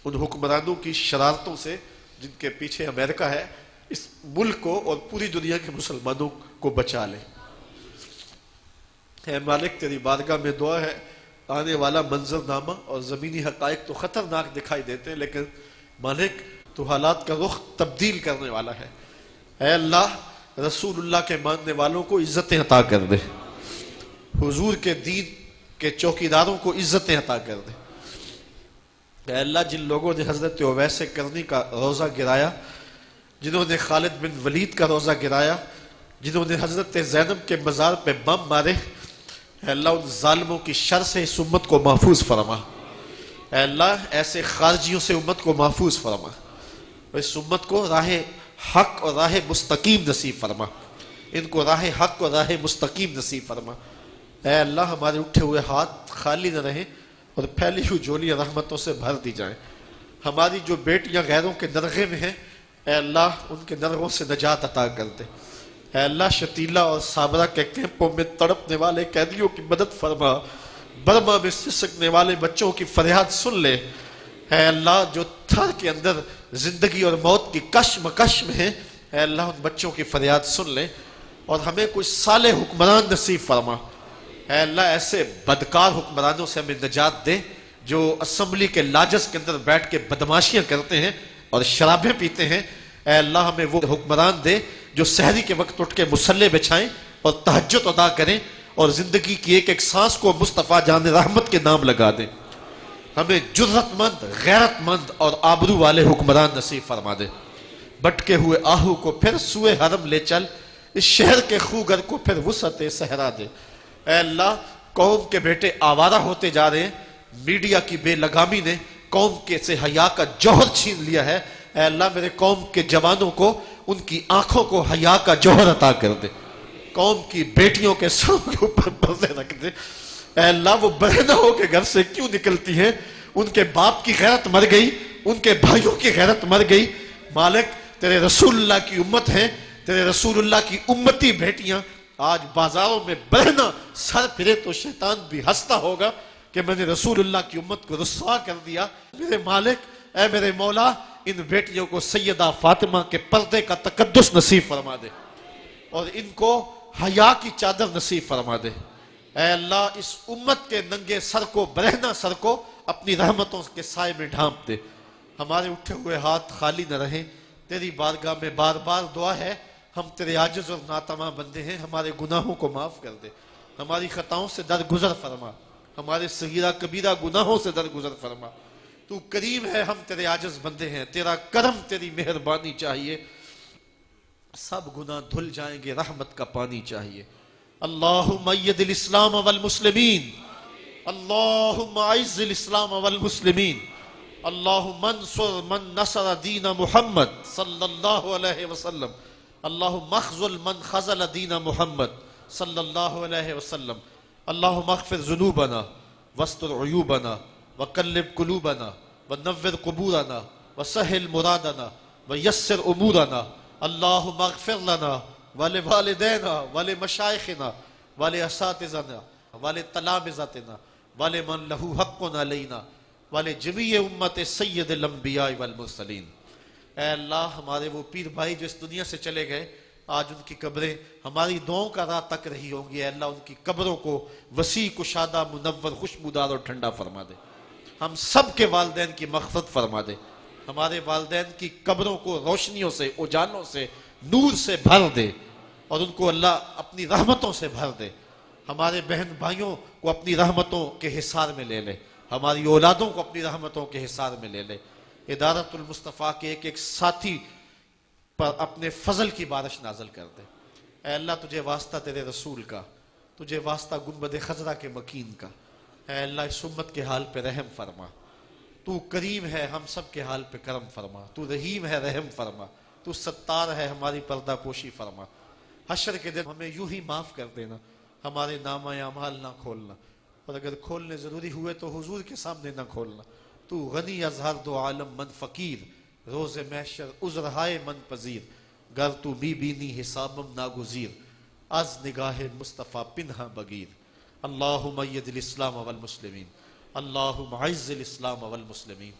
ان حکمرانوں کی شرارتوں سے جن کے پیچھے امریکہ ہے، اس ملک کو اور پوری دنیا کے مسلمانوں کو بچا لے۔ اے مالک تیری بارگاہ میں دعا ہے، آنے والا منظر نامہ اور زمینی حقائق تو خطرناک دکھائی دیتے ہیں، لیکن مالک تو حالات کا رخ تبدیل کرنے والا ہے۔ اے اللہ رسول اللہ کے ماننے والوں کو عزتیں عطا کر دے، حضور کے دین کے چوکیداروں کو عزتیں عطا کر دے، اے اللہ جن لوگوں نے حضرت اویس کرنی کا روزہ گرایا، جنہوں نے خالد بن ولید کا روزہ گرایا، جنہوں نے حضرت زینب کے مزار پہ بم مارے، اے اللہ ان ظالموں کی شر سے اس امت کو محفوظ فرما۔ اے اللہ ایسے خارجیوں سے امت کو محفوظ فرما، اور اس امت کو راہ حق اور راہ مستقیم نصیب فرما، ان کو راہ حق اور راہ مستقیم نصیب فرما۔ اے اللہ ہمارے اٹھے ہوئے ہاتھ خالی نہ رہیں اور پھیلی ہوئی جھولیاں رحمتوں سے بھر دی جائیں۔ ہماری جو بیٹیاں غیروں کے نرغے میں ہیں، اے اللہ ان کے نرغوں سے نجات عطا کر دے۔ اے اللہ شتیلا اور صابرہ کے کیمپوں میں تڑپنے والے قیدیوں کی مدد فرما، برما میں سسکنے والے بچوں کی فریاد سن لے۔ اے اللہ جو تھر کے اندر زندگی اور موت کی کشمکش میں ہیں، اے اللہ ان بچوں کی فریاد سن لے اور ہمیں کوئی صالح حکمران نصیب فرما۔ اے اللہ ایسے بدکار حکمرانوں سے ہمیں نجات دے جو اسمبلی کے لاجز کے اندر بیٹھ کے بدماشیاں کرتے ہیں اور شرابیں پیتے ہیں۔ اے اللہ ہمیں وہ حکمران دے جو سحری کے وقت اٹھ کے مصلے بچھائیں اور تہجد ادا کریں اور زندگی کی ایک ایک سانس کو مصطفیٰ جان رحمت کے نام لگا دیں۔ ہمیں جرت مند، غیرت مند اور آبرو والے حکمران نصیب فرما دے۔ بٹکے ہوئے آہو کو پھر سوئے حرم لے چل، اس شہر کے خوگر کو پھر وسعت صحرا دے۔ اے اللہ قوم کے بیٹے آوارہ ہوتے جا رہے ہیں، میڈیا کی بے لگامی نے قوم کے سے حیا کا جوہر چھین لیا ہے۔ اے اللہ میرے قوم کے جوانوں کو ان کی آنکھوں کو حیا کا جوہر عطا کر دے، قوم کی بیٹیوں کے سروں کے اوپر پردے رکھ دے۔ اے اللہ وہ برہنہ ہو کے گھر سے کیوں نکلتی ہیں؟ ان کے باپ کی غیرت مر گئی، ان کے بھائیوں کی غیرت مر گئی۔ مالک تیرے رسول اللہ کی امت ہیں، تیرے رسول اللہ کی امتی بیٹیاں آج بازاروں میں برہنہ سر پھرے تو شیطان بھی ہنستا ہوگا کہ میں نے رسول اللہ کی امت کو رسوا کر دیا۔ میرے مالک اے میرے مولا ان بیٹیوں کو سیدہ فاطمہ کے پردے کا تقدس نصیب فرما دے اور ان کو حیا کی چادر نصیب فرما دے۔ اے اللہ اس امت کے ننگے سر کو، برہنہ سر کو اپنی رحمتوں کے سائے میں ڈھانپ دے۔ ہمارے اٹھے ہوئے ہاتھ خالی نہ رہیں، تیری بارگاہ میں بار بار دعا ہے، ہم تیرے عاجز اور ناتواں بندے ہیں، ہمارے گناہوں کو معاف کر دے، ہماری خطاؤں سے درگزر فرما، ہمارے صغیرہ کبیرہ گناہوں سے درگزر فرما۔ تو کریم ہے، ہم تیرے عاجز بندے ہیں، تیرا کرم تیری مہربانی چاہیے، سب گناہ دھل جائیں گے، رحمت کا پانی چاہیے۔ اللہم اید الاسلام والمسلمین، اللہم اعز الاسلام والمسلمین، اللہم انصر من نصر دین محمد صلی اللہ علیہ وسلم، اللہم اخذل من خذل دین محمد صلی اللہ علیہ وسلم، اللہم اغفر ذنوبنا واستر عیوبنا وقلب قلوبنا ونور قبورنا وسہل مرادنا ویسر امورنا، اللہم اغفر لنا ولوالدینا ولمشائخنا ولاساتذنا ولتلامذتنا ولمن لہ حق علینا ولجمیع امت سید الانبیاء والمرسلین۔ اے اللہ ہمارے وہ پیر بھائی جو اس دنیا سے چلے گئے، آج ان کی قبریں ہماری دعاؤں کا راہ تک رہی ہوں گی۔ اے اللہ ان کی قبروں کو وسیع کشادہ، منور، خوشبودار اور ٹھنڈا فرما دے۔ ہم سب کے والدین کی مغفرت فرما دے، ہمارے والدین کی قبروں کو روشنیوں سے، اجالوں سے، نور سے بھر دے اور ان کو اللہ اپنی رحمتوں سے بھر دے۔ ہمارے بہن بھائیوں کو اپنی رحمتوں کے حصار میں لے لے، ہماری اولادوں کو اپنی رحمتوں کے حصار میں لے لے۔ ادارت المصطفیٰ کے ایک ایک ساتھی پر اپنے فضل کی بارش نازل کر دے۔ اے اللہ تجھے واسطہ تیرے رسول کا، تجھے واسطہ گنبد خضرا کے مکین کا، اے اللہ اس امت کے حال پہ رحم فرما۔ تو کریم ہے، ہم سب کے حال پہ کرم فرما، تو رحیم ہے، رحم فرما، تو ستار ہے، ہماری پردہ پوشی فرما۔ حشر کے دن ہمیں یوں ہی معاف کر دینا، ہمارے نامہ اعمال نہ کھولنا، اور اگر کھولنے ضروری ہوئے تو حضور کے سامنے نہ کھولنا۔ تو غنی از ہر دو عالم من فقیر، روز محشر عذرہائے من پذیر، گر تو بی بینی حسابم ناگزیر، از نگاہ مصطفیٰ پنہا بگیر۔ اللہم اید الاسلام والمسلمین، اللہم عز الاسلام والمسلمین،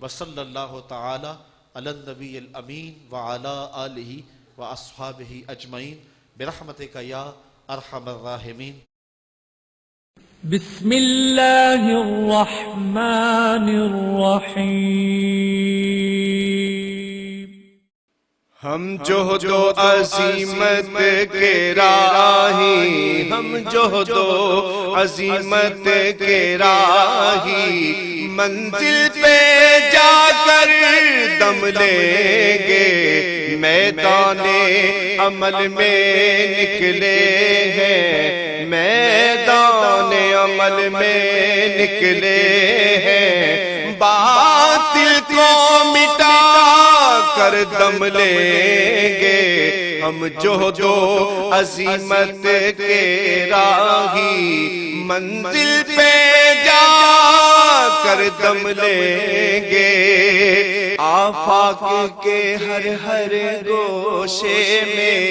وصلی اللہ تعالی علی النبی الامین وعلی آلہ واصحابہ اجمعین برحمتک یا ارحم الراحمین۔ بسم اللہ الرحمن الرحیم۔ ہم جہد و عظیمت کے راہی، ہم جہد و عظیمت کے راہی، منزل پہ جا کر دم لیں گے، میدان عمل میں نکلے ہیں، میدان عمل میں نکلے ہیں، باطل کو مٹا کر دم لیں گے، ہم جہد و عزیمت کے راہی منزل پہ جا کر دم لیں گے، آفاق کے ہر ہر گوشے میں،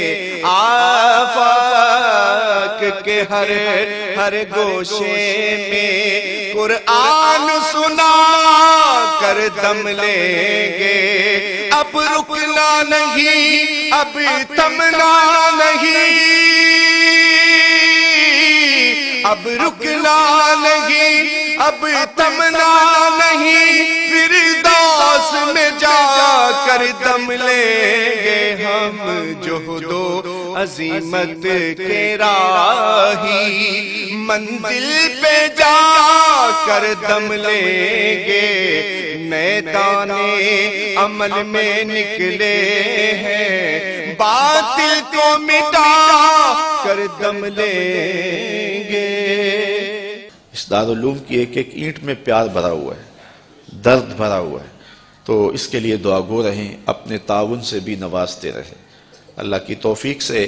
آفاق کے ہر ہر گوشے میں قرآن سنا کر دم لیں گے، اب رکنا نہیں، اب تھمنا نہیں، اب رکنا نہیں، اب تھمنا نہیں، فردوس میں جا کر دم لیں گے، ہم جہد و عزیمت کے راہی منزل پہ جا کر دم لیں گے، میدان عمل میں نکلے ہیں، باطل کو مٹا کر دم لیں گے۔ اس دارالعلوم کی ایک ایک اینٹ میں پیار بھرا ہوا ہے، درد بھرا ہوا ہے، تو اس کے لیے دعا گو رہیں، اپنے تعاون سے بھی نوازتے رہیں۔ اللہ کی توفیق سے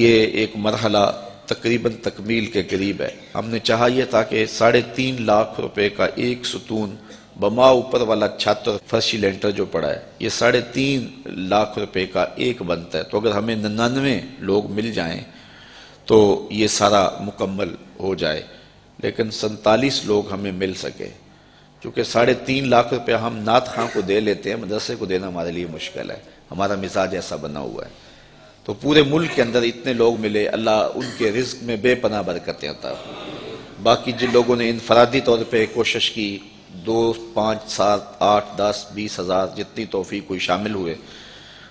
یہ ایک مرحلہ تقریباً تکمیل کے قریب ہے۔ ہم نے چاہا یہ تھا کہ 3.5 لاکھ روپے کا ایک ستون بما اوپر والا چھت اور فرشی لینٹر جو پڑا ہے، یہ 3.5 لاکھ روپے کا ایک بنتا ہے، تو اگر ہمیں 99 لوگ مل جائیں تو یہ سارا مکمل ہو جائے، لیکن 47 لوگ ہمیں مل سکے، چونکہ 3.5 لاکھ روپے ہم نعت خواں کو دے لیتے ہیں، مدرسے کو دینا ہمارے لیے مشکل ہے، ہمارا مزاج ایسا بنا ہوا ہے، تو پورے ملک کے اندر اتنے لوگ ملے، اللہ ان کے رزق میں بے پناہ برکتیں عطا فرمائے۔ باقی جن لوگوں نے انفرادی طور پہ کوشش کی، 2، 5، 7، 8، 10، 20 ہزار جتنی توفیق کوئی شامل ہوئے،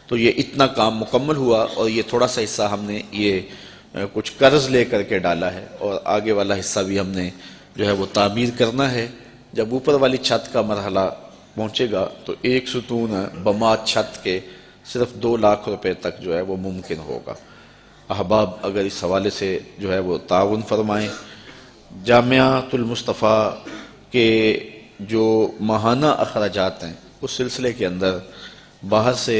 تو یہ اتنا کام مکمل ہوا، اور یہ تھوڑا سا حصہ ہم نے یہ کچھ قرض لے کر کے ڈالا ہے، اور آگے والا حصہ بھی ہم نے جو ہے وہ تعمیر کرنا ہے۔ جب اوپر والی چھت کا مرحلہ پہنچے گا تو ایک ستون بما چھت کے صرف 2 لاکھ روپے تک جو ہے وہ ممکن ہوگا۔ احباب اگر اس حوالے سے جو ہے وہ تعاون فرمائیں۔ جامعۃ المصطفیٰ کے جو ماہانہ اخراجات ہیں اس سلسلے کے اندر باہر سے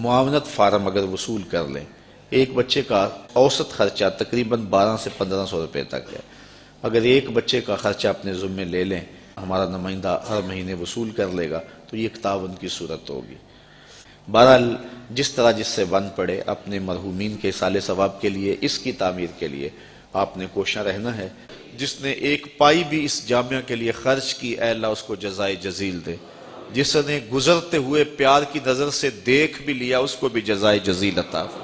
معاونت فارم اگر وصول کر لیں، ایک بچے کا اوسط خرچہ تقریباً 1200 سے 1500 روپے تک ہے۔ اگر ایک بچے کا خرچہ اپنے ذمے لے لیں، ہمارا نمائندہ ہر مہینے وصول کر لے گا، تو یہ ایک تعاون کی صورت ہوگی۔ بہرحال جس طرح جس سے بن پڑے، اپنے مرحومین کے اصالِ ثواب کے لیے، اس کی تعمیر کے لیے آپ نے کوشاں رہنا ہے۔ جس نے ایک پائی بھی اس جامعہ کے لیے خرچ کی، اے اللہ اس کو جزائے جزیل دے۔ جس نے گزرتے ہوئے پیار کی نظر سے دیکھ بھی لیا، اس کو بھی جزائے جزیل عطا فرما۔